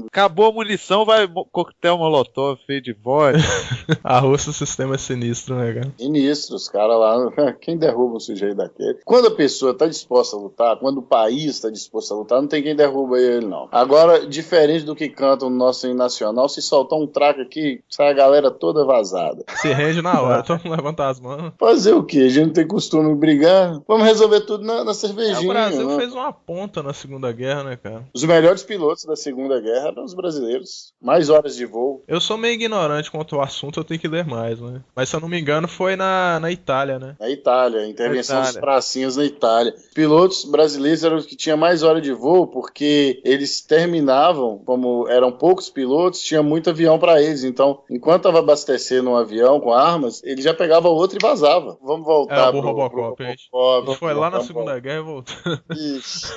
Acabou a munição, vai coquetel molotov feio de voz. A Rússia, o sistema é sinistro, né, cara? Sinistro, os caras lá, quem derruba um sujeito daquele? Quando a pessoa tá disposta a lutar, quando o país tá disposto a lutar, não tem quem derruba ele, não. Agora, diferente do que cantam no nosso hino nacional, se soltar um traque aqui, sai a galera toda vazada. Se rende na hora, todo mundo levanta as mãos. Fazer o quê? A gente não tem costume de brigar. Vamos resolver tudo na cervejinha. O Brasil né? fez uma ponta na Segunda Guerra, né, cara? Os melhores pilotos da Segunda Guerra eram os brasileiros. Mais horas de voo. Eu sou meio ignorante quanto ao assunto, eu tenho que ler mais, né? Mas se eu não me engano, foi na Itália, né? Na Itália, a intervenção dos pracinhas na Itália. Os pilotos brasileiros eram os que tinham mais hora de voo, porque eles terminavam, como eram poucos pilotos, tinha muito avião para eles. Então, enquanto estava abastecendo um avião com armas, ele já pegava outro e vazava. Vamos voltar pro Robocop. A gente foi lá na Segunda Guerra e voltou. Isso.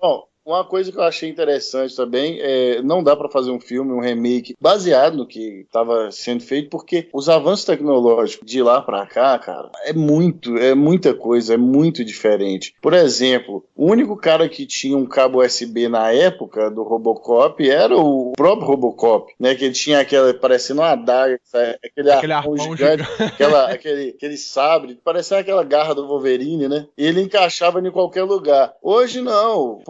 Bom, uma coisa que eu achei interessante também é não dá pra fazer um filme, um remake baseado no que estava sendo feito, porque os avanços tecnológicos de lá pra cá, cara, é muita coisa, é muito diferente. Por exemplo, o único cara que tinha um cabo USB na época do Robocop era o próprio Robocop, né? Que ele tinha parecendo uma adaga, aquele arpão gigante, aquele sabre, parecendo aquela garra do Wolverine, né? E ele encaixava em qualquer lugar. Hoje não,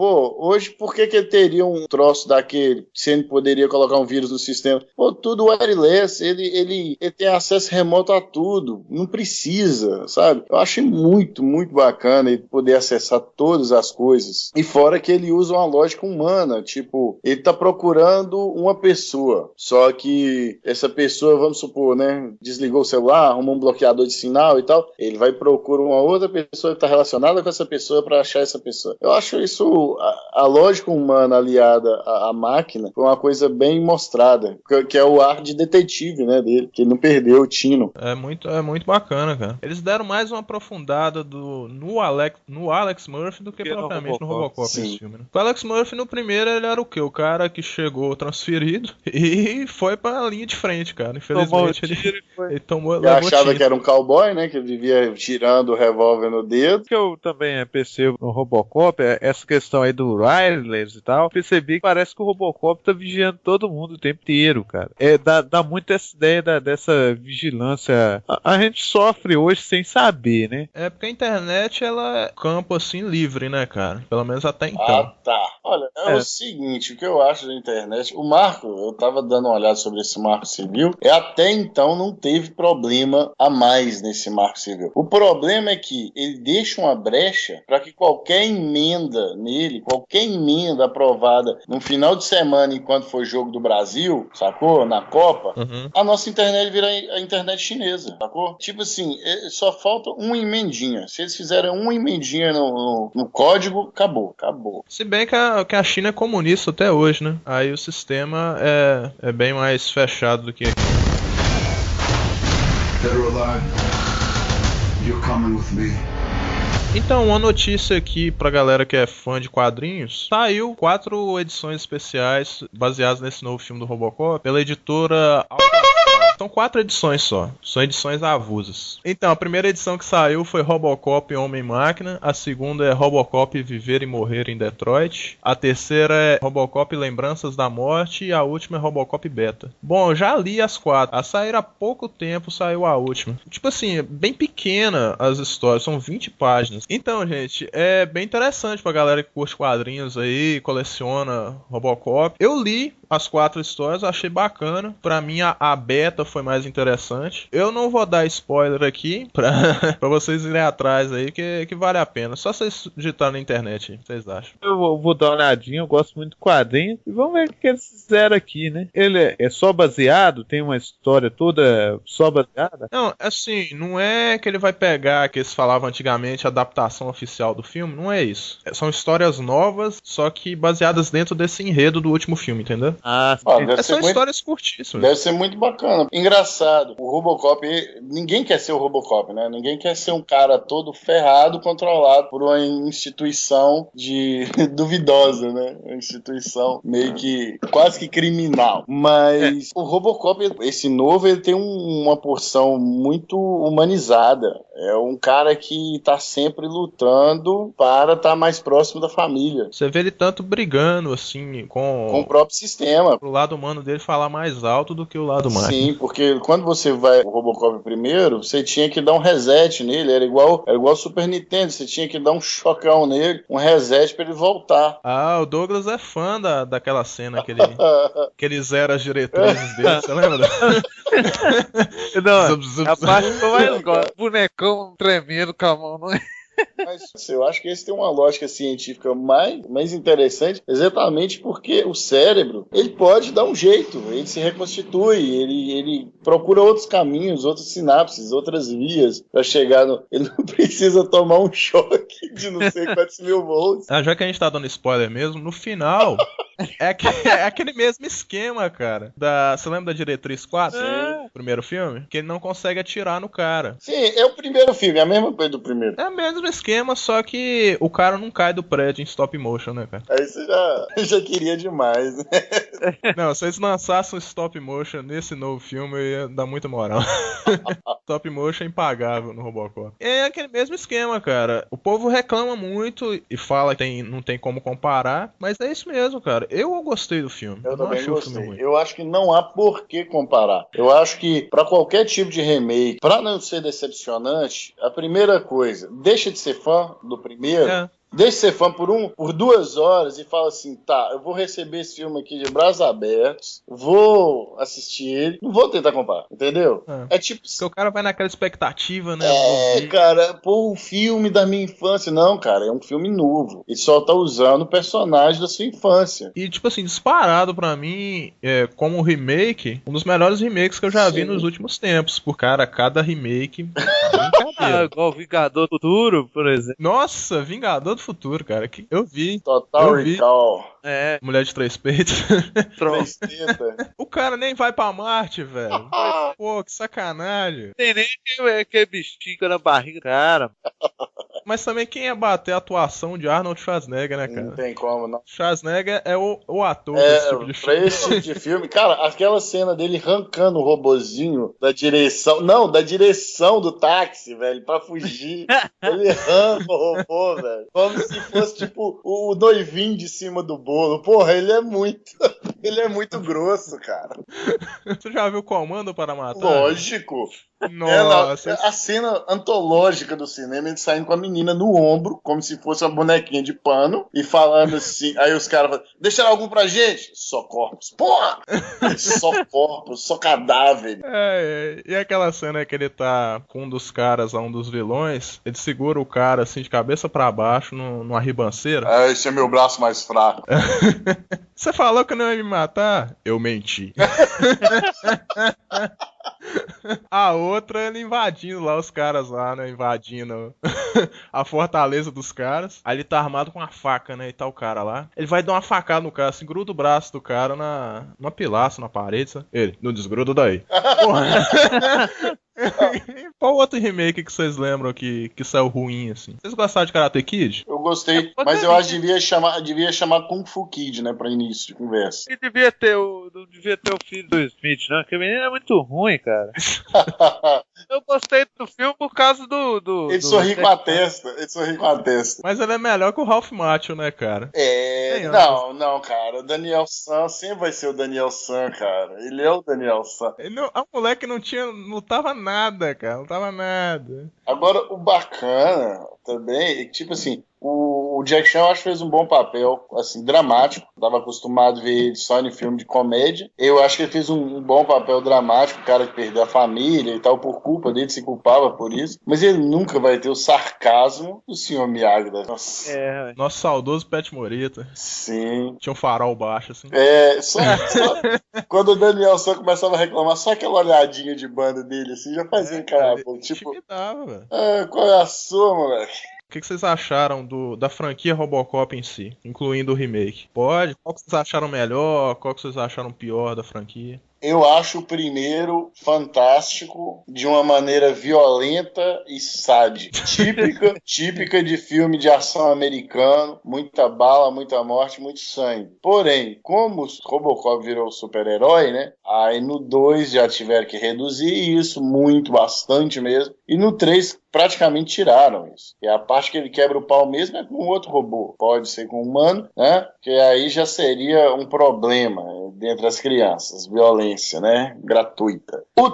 hoje, por que ele teria um troço daquele, se ele poderia colocar um vírus no sistema? Pô, tudo wireless, ele tem acesso remoto a tudo, não precisa, sabe? Eu achei muito, muito bacana ele poder acessar todas as coisas. E fora que ele usa uma lógica humana, tipo, ele tá procurando uma pessoa, só que essa pessoa, vamos supor, né, desligou o celular, arrumou um bloqueador de sinal e tal, ele vai procurar uma outra pessoa que tá relacionada com essa pessoa para achar essa pessoa. Eu acho isso... A lógica humana aliada à máquina foi uma coisa bem mostrada, que é o ar de detetive, né, dele, que ele não perdeu o tino. É muito bacana, cara. Eles deram mais uma aprofundada no Alex Murphy do que propriamente no Robocop nesse filme, né? O Alex Murphy no primeiro ele era o quê? O cara que chegou transferido e foi pra linha de frente, cara. Infelizmente ele tomou. Ele achava que era um cowboy, né, que ele vivia tirando o revólver no dedo. O que eu também percebo no Robocop é essa questão aí do wireless e tal, percebi que parece que o Robocop tá vigiando todo mundo o tempo inteiro, cara. Dá muito essa ideia dessa vigilância. A gente sofre hoje sem saber, né? É porque a internet, ela é campo, assim, livre, né, cara? Pelo menos até então. Ah, tá. Olha, o seguinte, o que eu acho da internet, o marco, eu tava dando uma olhada sobre esse marco civil, até então não teve problema a mais nesse marco civil. O problema é que ele deixa uma brecha para que qualquer emenda nele, qualquer emenda aprovada no final de semana enquanto for jogo do Brasil, sacou? Na Copa, a nossa internet vira a internet chinesa, sacou? Tipo assim, só falta uma emendinha. Se eles fizerem uma emendinha no código, acabou. Se bem que a China é comunista até hoje, né? Aí o sistema é bem mais fechado do que aqui. Dead or alive, you're coming with me. Então, uma notícia aqui pra galera que é fã de quadrinhos. Saiu 4 edições especiais baseadas nesse novo filme do Robocop pela editora Alpha. São 4 edições só. São edições avulsas. Então, a primeira edição que saiu foi Robocop Homem-Máquina. A segunda é Robocop Viver e Morrer em Detroit. A terceira é Robocop Lembranças da Morte. E a última é Robocop Beta. Bom, eu já li as 4. A sair há pouco tempo saiu a última. Tipo assim, bem pequena as histórias. São 20 páginas. Então, gente, é bem interessante pra galera que curte quadrinhos aí, coleciona Robocop. Eu li as 4 histórias, achei bacana. Pra mim, a beta foi mais interessante. Eu não vou dar spoiler aqui pra vocês irem atrás aí, que vale a pena. Só vocês digitarem na internet, o que vocês acham? Eu vou dar uma olhadinha, eu gosto muito do quadrinho. E vamos ver o que eles fizeram aqui, né? Ele é só baseado? Tem uma história toda só baseada? Não, assim, não é que ele vai pegar, que eles falavam antigamente, a adaptação oficial do filme. Não é isso. São histórias novas, só que baseadas dentro desse enredo do último filme, entendeu? São histórias curtíssimas. Deve ser muito bacana. Engraçado, o Robocop, ninguém quer ser o Robocop, né? Ninguém quer ser um cara todo ferrado, controlado por uma instituição duvidosa, né? Uma instituição meio que quase que criminal. Mas o Robocop, esse novo, ele tem uma porção muito humanizada. É um cara que tá sempre lutando para estar mais próximo da família. Você vê ele tanto brigando, assim, com o próprio sistema. cinema. O lado humano dele falar mais alto do que o lado mágico. Sim, porque quando você vai o Robocop primeiro, você tinha que dar um reset nele, era igual Super Nintendo, você tinha que dar um chocão nele, um reset pra ele voltar. Ah, o Douglas é fã daquela cena que ele zera as diretrizes dele, você lembra? Não, a parte que eu mais gosto, bonecão tremendo com a mão, não é? Mas eu acho que esse tem uma lógica científica mais interessante, exatamente porque o cérebro, ele pode dar um jeito, ele se reconstitui, ele procura outros caminhos, outras sinapses, outras vias para chegar no... Ele não precisa tomar um choque de não sei quantos mil volts. Ah, já que a gente tá dando spoiler mesmo, no final é aquele mesmo esquema, cara. Você lembra da Diretriz 4? Sim. Primeiro filme? Que ele não consegue atirar no cara. Sim, é o primeiro filme, é a mesma coisa do primeiro. É o mesmo esquema, só que o cara não cai do prédio em stop motion, né, cara? Aí você já queria demais, né? Não, se eles lançassem um stop motion nesse novo filme, eu ia dar muita moral. Stop motion é impagável no Robocop. É aquele mesmo esquema, cara. O povo reclama muito e fala que não tem como comparar, mas é isso mesmo, cara. Eu gostei do filme. Eu não também achei o gostei. filme ruim. Eu acho que não há por que comparar. Eu acho que pra qualquer tipo de remake, pra não ser decepcionante, a primeira coisa, deixa de ser fã do primeiro. É. Deixa de ser fã por 2 horas e fala assim, tá, eu vou receber esse filme aqui de braços abertos, vou assistir ele, não vou tentar comparar, entendeu? É tipo... Porque o cara vai naquela expectativa, né? Cara, pô, um filme da minha infância. Não, cara, é um filme novo. Ele só tá usando o personagem da sua infância. E, tipo assim, disparado pra mim, como remake, um dos melhores remakes que eu já vi nos últimos tempos. Por cara, cada remake... brincadeira. Igual Vingador do Futuro, por exemplo. Nossa, Vingador do Futuro, cara. Que eu vi. Total eu vi. Recall. É. Mulher de 3 peitos. Tristeza. O cara nem vai pra Marte, velho. Pô, que sacanagem. Tem nem aquele bichinho na barriga, cara. Mas também quem ia bater a atuação de Arnold Schwarzenegger, né, cara? Não tem como, não. Schwarzenegger é o ator desse tipo de pra filme. esse tipo de filme, cara, aquela cena dele arrancando o robozinho da direção, não, da direção do táxi, velho, pra fugir. Ele arranca o robô, velho, como se fosse, tipo, o noivinho de cima do bolo. Porra, ele é muito grosso, cara. Você já viu Comando para Matar? Lógico. Nossa. A cena antológica do cinema, ele saindo com a menina no ombro, como se fosse uma bonequinha de pano, e falando assim, aí os caras falam, deixaram algum pra gente? Só corpos. Porra! Só corpos, só cadáver. E aquela cena que ele tá com um dos caras, um dos vilões, ele segura o cara assim de cabeça pra baixo numa ribanceira. Esse é meu braço mais fraco. Você falou que não ia me matar? Eu menti. A outra, ele invadindo lá os caras lá, né? Invadindo a fortaleza dos caras. Aí ele tá armado com uma faca, né? E tá o cara lá. Ele vai dar uma facada no cara, assim, gruda o braço do cara numa pilastra, na parede, sabe? Ele, não desgruda daí. Porra. Qual outro remake que vocês lembram que saiu ruim, assim? Vocês gostaram de Karate Kid? Eu gostei, mas eu acho que devia chamar Kung Fu Kid, né, pra início de conversa. E não devia ter o filho do Smith, não, porque o menino é muito ruim, cara. Eu gostei do filme por causa do ele sorri com a testa, Mas ele é melhor que o Ralph Macchio, né, cara? Não, cara, o Daniel San sempre vai ser o Daniel San, cara. Ele é o Daniel San. A moleque não tava nada, cara, não tava nada. Agora, o bacana também é que, tipo assim, o Jack Chan, eu acho que fez um bom papel, assim, dramático. Tava acostumado a ver ele só em filme de comédia. Eu acho que ele fez um bom papel dramático, o cara que perdeu a família e tal, por culpa dele, se culpava por isso. Mas ele nunca vai ter o sarcasmo do Sr. Miyagi. Nossa. Nosso saudoso Pet Morita. Sim. Tinha um farol baixo, assim. Só quando o Daniel só começava a reclamar, só aquela olhadinha de banda dele, assim, já fazia cara, tipo... qual é a sua, moleque? O que vocês acharam da franquia Robocop em si, incluindo o remake? Qual que vocês acharam melhor? Qual que vocês acharam pior da franquia? Eu acho o primeiro fantástico de uma maneira violenta e sádica. Típica de filme de ação americano. Muita bala, muita morte, muito sangue. Porém, como o Robocop virou super-herói, né? Aí no 2 já tiveram que reduzir isso, bastante mesmo. E no 3 praticamente tiraram isso. E a parte que ele quebra o pau mesmo é com outro robô. Pode ser com um humano, né? Que aí já seria um problema dentre as crianças. Violência, né? Gratuita. O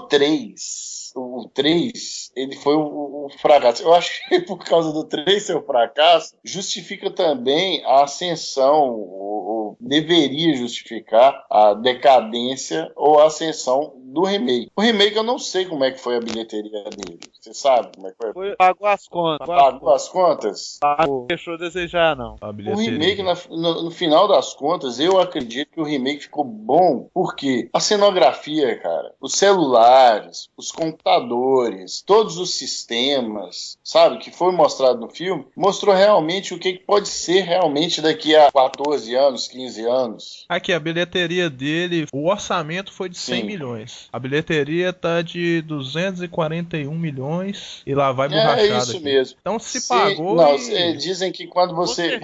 3, ele foi o fracasso. Eu acho que por causa do 3 ser o fracasso, justifica também a ascensão, ou deveria justificar a decadência ou a ascensão do remake. O remake eu não sei como é que foi a bilheteria dele. Você sabe como é que foi? Pagou as contas. Pagou as contas? Pagou. Deixou a desejar, não. O remake, no final das contas, eu acredito que o remake ficou bom, porque a cenografia, cara, os celulares, os computadores, todos os sistemas, sabe, que foi mostrado no filme, mostrou realmente o que pode ser realmente daqui a 14 anos, 15 anos. Aqui, a bilheteria dele, o orçamento foi de 100 milhões. A bilheteria tá de 241 milhões e lá vai borrachada. É isso aqui. mesmo. Então se pagou. Não, dizem que quando você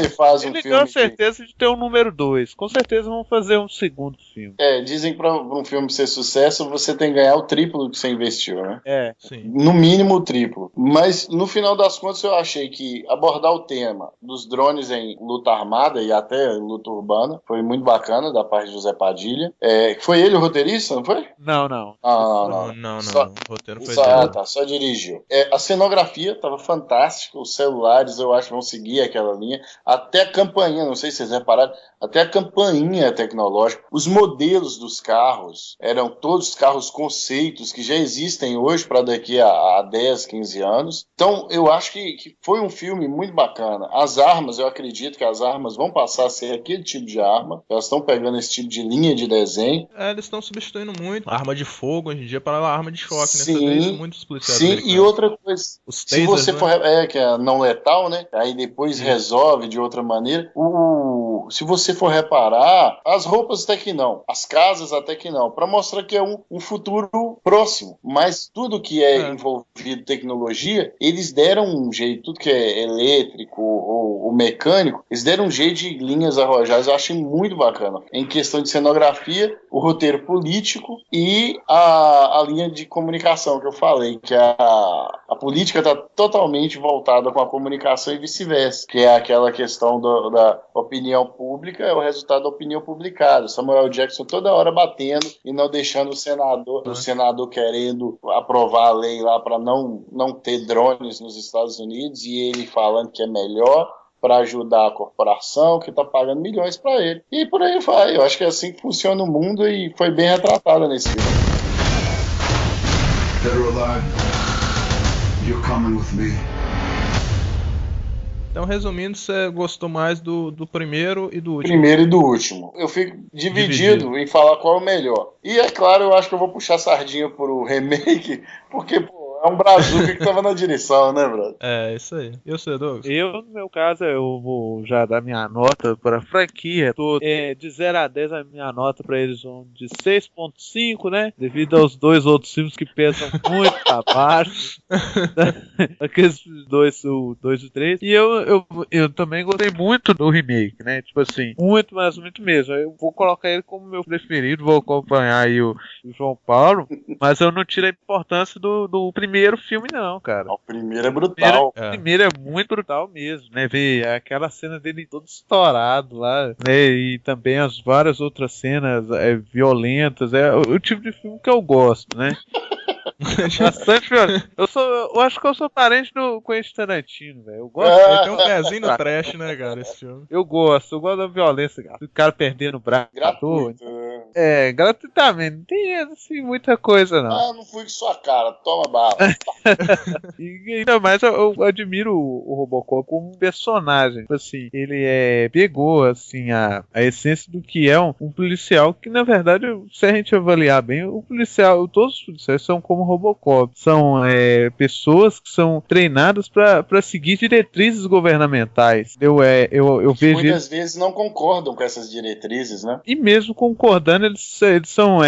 faz um filme. Ele deu a certeza de ter um número 2. Com certeza vão fazer um segundo filme. Dizem que para um filme ser sucesso, você tem que ganhar o triplo do que você investiu, né? Sim. No mínimo o triplo. Mas no final das contas eu achei que abordar o tema dos drones em luta armada e até luta urbana foi muito bacana da parte de José Padilha. Foi ele o roteirista, não foi? Não. Não. O roteiro foi dele. Só dirigiu. A cenografia estava fantástica, os celulares eu acho que vão seguir aquela linha. Até a campainha, não sei se vocês repararam, até a campainha tecnológica. Os modelos dos carros eram todos carros conceitos que já existem hoje para daqui a 10, 15 anos. Então eu acho que foi um filme muito bacana. As armas, eu acredito que as armas vão passar a ser aquele tipo de arma. Elas estão pegando esse tipo de linha de desenho. Eles estão substituindo muito a arma de fogo hoje em dia para a arma de choque, né? Sim, muitos policiais sim. E outra coisa, os se você né? for que é não letal, né? Aí depois resolve de outra maneira. Se você for reparar, as roupas até que não, as casas até que não, para mostrar que é um futuro próximo. Mas tudo que é envolvido tecnologia, eles deram um jeito, tudo que é elétrico ou mecânico, eles deram um jeito de linhas arrojadas. Eu achei muito bacana. Em questão de cenografia, o roteiro político e a linha de comunicação que eu falei, que a política está totalmente voltada com a comunicação e vice-versa, que é aquela questão da opinião pública, é o resultado da opinião publicada. Samuel Jackson toda hora batendo e não deixando o senador querendo aprovar a lei lá para não ter drones nos Estados Unidos, e ele falando que é melhor para ajudar a corporação que está pagando milhões para ele. E por aí vai. Eu acho que é assim que funciona o mundo e foi bem retratada nesse filme. Dead or alive, you're coming with me. Então, resumindo, você gostou mais do primeiro e do último? Primeiro e do último. Eu fico dividido em falar qual é o melhor. E é claro, eu acho que eu vou puxar sardinha pro remake, porque, é um brazuca que tava na direção, né, brother? É, isso aí. E você, Douglas? Eu, no meu caso, eu vou já dar minha nota para a franquia. De 0 a 10, a minha nota para eles vão de 6.5, né? Devido aos dois outros filmes que pesam muito abaixo. Aqueles dois, o 2 e o 3. E eu também gostei muito do remake, né? Tipo assim, muito, mas muito mesmo. Eu vou colocar ele como meu preferido, vou acompanhar aí o João Paulo, mas eu não tiro a importância do primeiro filme, não, cara. O primeiro é brutal. O primeiro é muito brutal mesmo, né? Ver aquela cena dele todo estourado lá, né? E também as várias outras cenas violentas. É o tipo de filme que eu gosto, né? Bastante violento. Eu acho que eu sou parente do Quentin Tarantino, velho. Eu gosto. Ele tem um pezinho no trash, né, cara, esse filme. Eu gosto da violência, cara. O cara perdendo o braço. Gratuito. Gratuitamente. Não tem assim muita coisa, não. Não fui com sua cara. Toma bala. E ainda mais eu admiro o Robocop como um personagem. Tipo assim, ele pegou assim a essência do que é um policial, que na verdade, se a gente avaliar bem, todos os policiais são como Robocop. São pessoas que são treinadas para seguir diretrizes governamentais. Eu vejo muitas vezes não concordam com essas diretrizes, né? E mesmo concordando, engano, eles são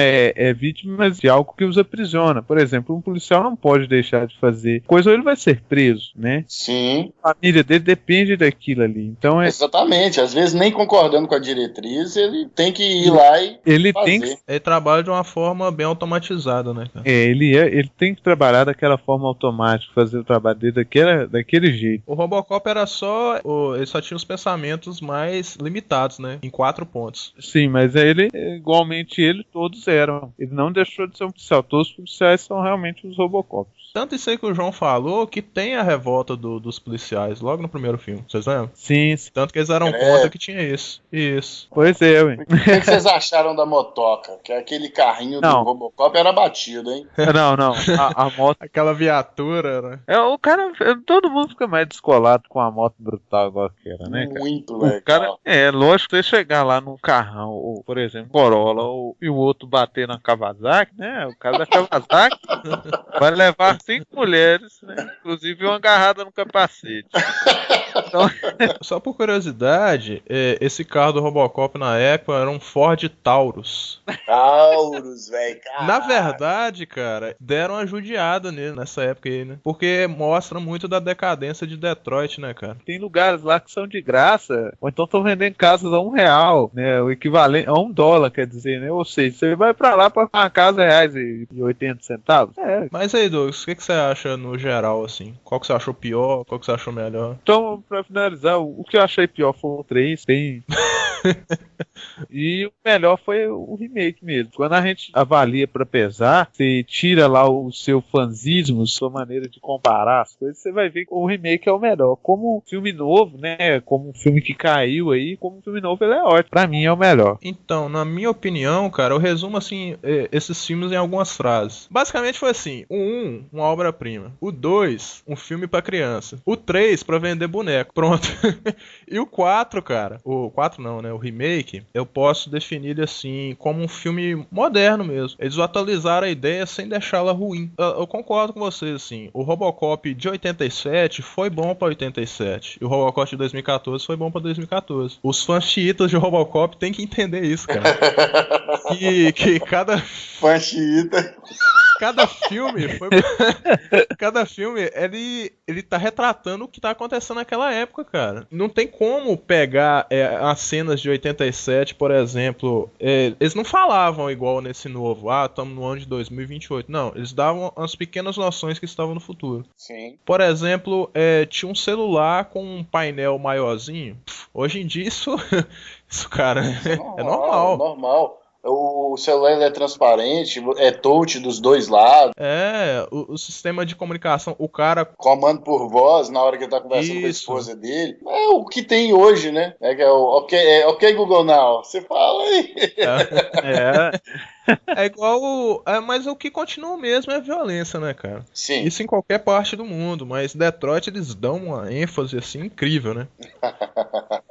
vítimas de algo que os aprisiona. Por exemplo, um policial não pode deixar de fazer coisa ou ele vai ser preso, né? Sim. A família dele depende daquilo ali. Então Exatamente. Às vezes, nem concordando com a diretriz, ele tem que ir lá e fazer. Ele trabalha de uma forma bem automatizada, né, cara? Ele tem que trabalhar daquela forma automática, fazer o trabalho dele daquele jeito. O Robocop era ele só tinha os pensamentos mais limitados, né? Em 4 pontos. Sim, mas igualmente todos eram. Ele não deixou de ser um policial. Todos os policiais são realmente os Robocops. Tanto isso aí que o João falou, que tem a revolta dos policiais logo no primeiro filme, vocês lembram? Sim. Tanto que eles eram contra que tinha isso. Isso. Pois é, ué. O que vocês acharam da motoca? Que aquele carrinho do Robocop era batido, hein? Não. A moto... Aquela viatura, né? O cara... Todo mundo fica mais descolado com a moto brutal igual que era, né, cara? Muito legal. O cara, lógico, você chegar lá num carrão, ou, por exemplo, Corolla, e o outro bater na Kawasaki, né? O cara da Kawasaki vai levar 5 mulheres, né? Inclusive uma agarrada no capacete. Então... Só por curiosidade, esse carro do Robocop na época era um Ford Taurus. Taurus, velho. Na verdade, cara, deram uma judiada nele nessa época aí, né? Porque mostra muito da decadência de Detroit, né, cara? Tem lugares lá que são de graça, ou então estão vendendo casas a R$1, né? O equivalente a $1, quer dizer, né? Ou seja, você vai pra lá pra uma casa R$1,80. Mas aí, Douglas, o que você acha no geral, assim? Qual que você achou pior? Qual que você achou melhor? Então, pra finalizar, o que eu achei pior foi o 3, e o melhor foi o remake mesmo. Quando a gente avalia pra pesar, você tira lá o seu fanzismo, sua maneira de comparar as coisas, você vai ver que o remake é o melhor. Como um filme novo, né? Como um filme que caiu aí, como um filme novo ele é ótimo. Pra mim é o melhor. Então, na minha opinião, cara, eu resumo assim esses filmes em algumas frases. Basicamente foi assim: o 1, uma obra-prima. O 2, um filme pra criança. O 3, pra vender boneco. Pronto. E o 4, cara. O 4 não, né? O remake, eu posso definir ele assim como um filme moderno mesmo. Eles atualizaram a ideia sem deixá-la ruim. Eu concordo com vocês, assim. O Robocop de 87 foi bom pra 87. E o Robocop de 2014 foi bom pra 2014. Os fãs chiitas de Robocop têm que entender isso, cara. que cada... Fã chiita... Cada filme ele tá retratando o que tá acontecendo naquela época, cara. Não tem como pegar as cenas de 87, por exemplo. Eles não falavam igual nesse novo. Estamos no ano de 2028. Não, eles davam as pequenas noções que estavam no futuro. Sim. Por exemplo, tinha um celular com um painel maiorzinho. Hoje em dia isso cara, é normal. Normal. O celular é transparente, é touch dos dois lados. O sistema de comunicação, o cara... Comando por voz na hora que ele tá conversando com a esposa dele. É o que tem hoje, né? Que é o ok Google Now. Você fala aí. É igual... mas o que continua mesmo é a violência, né, cara? Sim. Isso em qualquer parte do mundo, mas Detroit eles dão uma ênfase assim incrível, né?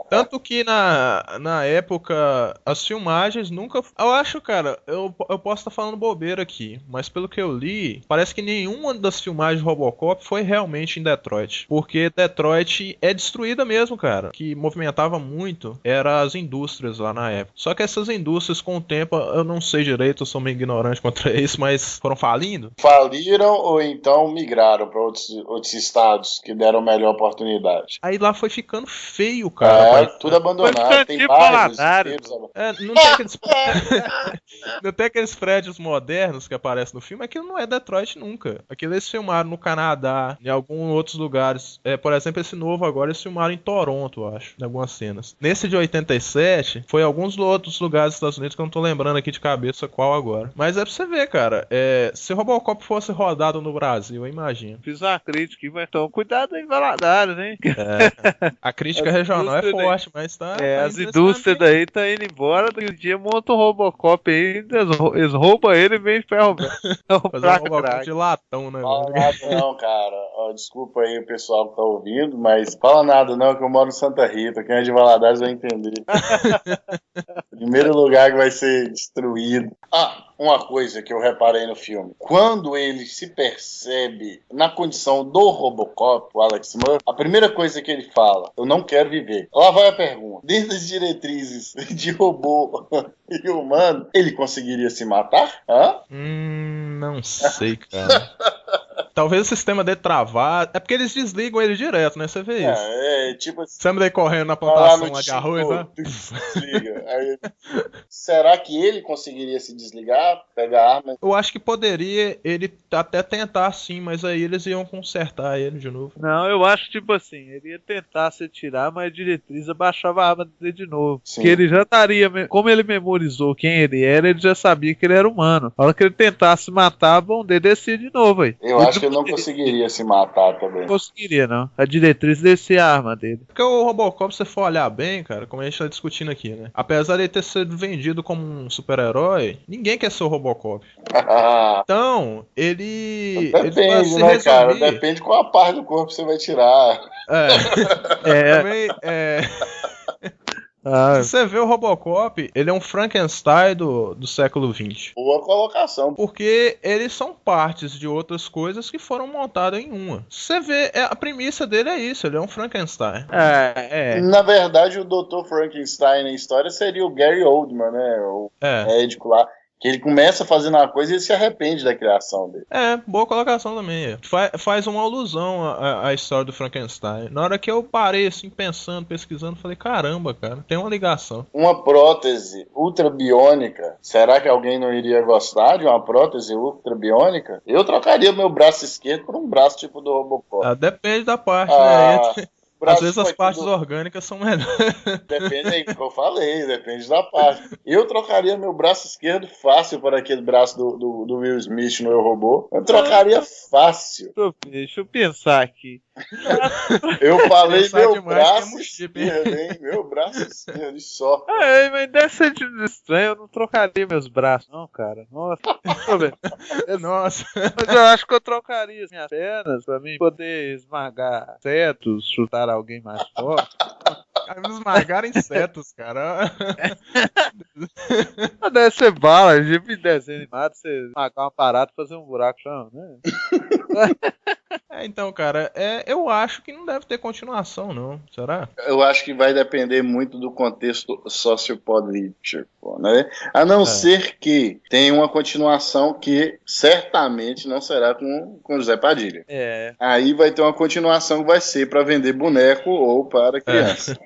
Tanto que na época as filmagens nunca... Eu acho, cara, eu posso estar falando bobeira aqui, mas pelo que eu li, parece que nenhuma das filmagens de Robocop foi realmente em Detroit. Porque Detroit é destruída mesmo, cara. O que movimentava muito eram as indústrias lá na época. Só que essas indústrias, com o tempo, eu não sei direito, eu sou meio ignorante contra isso, mas foram falindo. Faliram ou então migraram para outros estados que deram melhor oportunidade. Aí lá foi ficando feio, cara. Tudo abandonado. Tem bairros inteiros. Não tem aqueles prédios modernos que aparecem no filme. Aquilo não é Detroit nunca. Aquilo eles filmaram no Canadá, em alguns outros lugares. Por exemplo, esse novo agora eles filmaram em Toronto, eu acho, em algumas cenas. Nesse de 87, foi em alguns outros lugares dos Estados Unidos que eu não tô lembrando aqui de cabeça qual agora. Mas é pra você ver, cara. Se Robocop fosse rodado no Brasil, eu imagino. Fiz uma crítica, então cuidado aí, Valadares, hein? A crítica regional é forte, mas tá... as indústrias daí tá indo embora, daqui um dia monta um Robocop aí, eles roubam ele e vem ferro. Fazer um Robocop de latão, né? Fala nada não, cara. Desculpa aí o pessoal que tá ouvindo, mas fala nada não, que eu moro em Santa Rita. Quem é de Valadares vai entender. Primeiro lugar que vai ser destruído. Uma coisa que eu reparei no filme. Quando ele se percebe na condição do Robocop, o Alex Murphy, a primeira coisa que ele fala, eu não quero viver. Lá vai a pergunta. Dentro das diretrizes de robô e humano, ele conseguiria se matar? Não sei, cara. Talvez o sistema dele travar. É porque eles desligam ele direto, né? Você vê isso. Tipo assim. Você anda aí correndo na plantação lá de arroz, né? Desliga. Será que ele conseguiria se desligar, pegar a arma? Eu acho que poderia ele até tentar sim, mas aí eles iam consertar ele de novo. Não, eu acho tipo assim, ele ia tentar se atirar, mas a diretriz abaixava a arma dele de novo. Sim. Porque ele já estaria, como ele memorizou quem ele já sabia que ele era humano. Na hora que ele tentasse matar, a mão dele descia de novo aí. Eu acho que ele não conseguiria se matar também. Não conseguiria, não. A diretriz descia a arma dele. Porque o Robocop, se você for olhar bem, cara, como a gente tá discutindo aqui, né? Apesar de ele ter sido vendido como um super-herói, ninguém quer ser o Robocop. Então, ele Depende, se né, resumir... cara? Depende qual a parte do corpo você vai tirar. Também, se você vê o Robocop, ele é um Frankenstein do século XX. Boa colocação. Porque eles são partes de outras coisas que foram montadas em uma. Você vê, a premissa dele é isso, ele é um Frankenstein. Na verdade, o Dr. Frankenstein na história seria o Gary Oldman, né? O médico lá. Que ele começa fazendo uma coisa e ele se arrepende da criação dele. Boa colocação também. Faz uma alusão à história do Frankenstein. Na hora que eu parei assim, pensando, pesquisando, falei, caramba, cara, tem uma ligação. Uma prótese ultrabiônica, será que alguém não iria gostar de uma prótese ultrabiônica? Eu trocaria meu braço esquerdo por um braço tipo do Robocop. Depende da parte, né? Às vezes as partes tudo... orgânicas são melhores. Depende aí do que eu falei, depende da parte. Eu trocaria meu braço esquerdo fácil por aquele braço do Will Smith no Eu Robô. Eu trocaria fácil. Deixa eu pensar aqui. Eu falei meu braço esquerdo, hein? Meu braço esquerdo só. Mas deve ser estranho, eu não trocaria meus braços, não, cara. Nossa, deixa eu ver. Nossa. Mas eu acho que eu trocaria as minhas pernas pra mim poder esmagar insetos, chutar alguém mais forte. Esmagar insetos, cara. Deve ser bala, de desenho animado, você esmagar uma parada e fazer um buraco no chão, né? Então, cara, eu acho que não deve ter continuação, não. Será? Eu acho que vai depender muito do contexto sociopolítico, né? A não ser que tenha uma continuação que certamente não será com José Padilha. Aí vai ter uma continuação que vai ser para vender boneco ou para criança.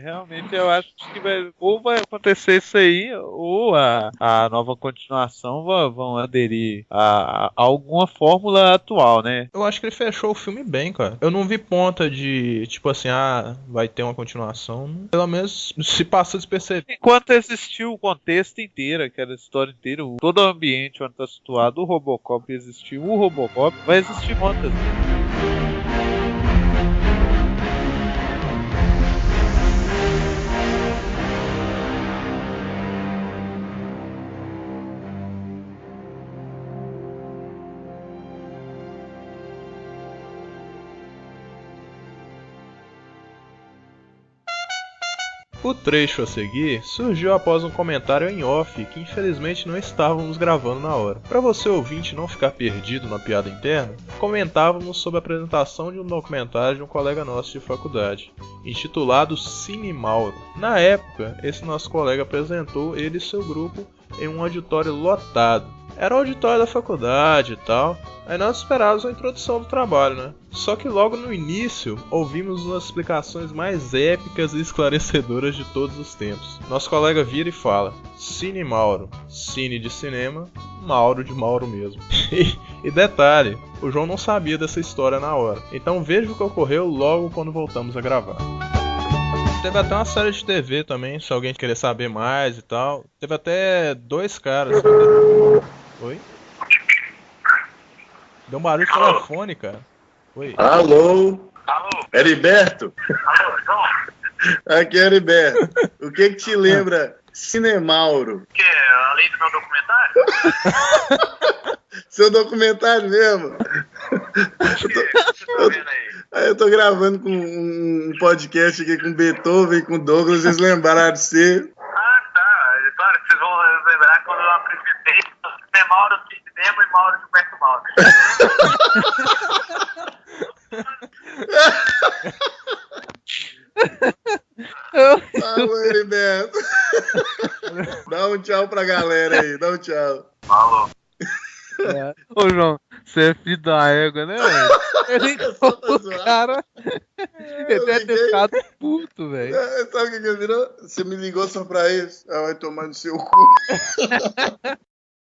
Realmente eu acho que ou vai acontecer isso aí, ou a nova continuação vão aderir a alguma fórmula atual, né? Eu acho que ele fechou o filme bem, cara. Eu não vi ponta de, tipo assim, vai ter uma continuação. Pelo menos se passa despercebido. Enquanto existiu o contexto inteiro, aquela história inteira, todo o ambiente onde está situado o Robocop, existiu o Robocop, vai existir muitas. O trecho a seguir surgiu após um comentário em off que infelizmente não estávamos gravando na hora. Para você ouvinte não ficar perdido na piada interna, comentávamos sobre a apresentação de um documentário de um colega nosso de faculdade, intitulado Cine Mauro. Na época, esse nosso colega apresentou ele e seu grupo em um auditório lotado. Era o auditório da faculdade e tal. Aí nós esperávamos a introdução do trabalho, né? Só que logo no início, ouvimos umas explicações mais épicas e esclarecedoras de todos os tempos. Nosso colega vira e fala: Cine Mauro, cine de cinema, Mauro de Mauro mesmo. E detalhe, o João não sabia dessa história na hora. Então veja o que ocorreu logo quando voltamos a gravar. Teve até uma série de TV também, se alguém querer saber mais e tal. Teve até 2 caras. Oi? Deu um barulho de telefone, cara. Oi. Alô? Heriberto? Alô, aqui é Heriberto. O que te lembra Cinemauro? Que além do meu documentário? Seu documentário mesmo? Eu tô gravando com um podcast aqui com Beethoven, com Douglas, eles lembraram de você. Ah, tá. Mauro Cid mesmo e Mauro Gilberto Mauro. Alô, Heriberto. Dá um tchau pra galera aí, dá um tchau. Falou. Ô, João, você é filho da égua, né, velho? Ele o cara. Ele deve ter ficado puto, velho. Sabe o que ele virou? Você me ligou só pra isso? Ela vai tomar no seu cu.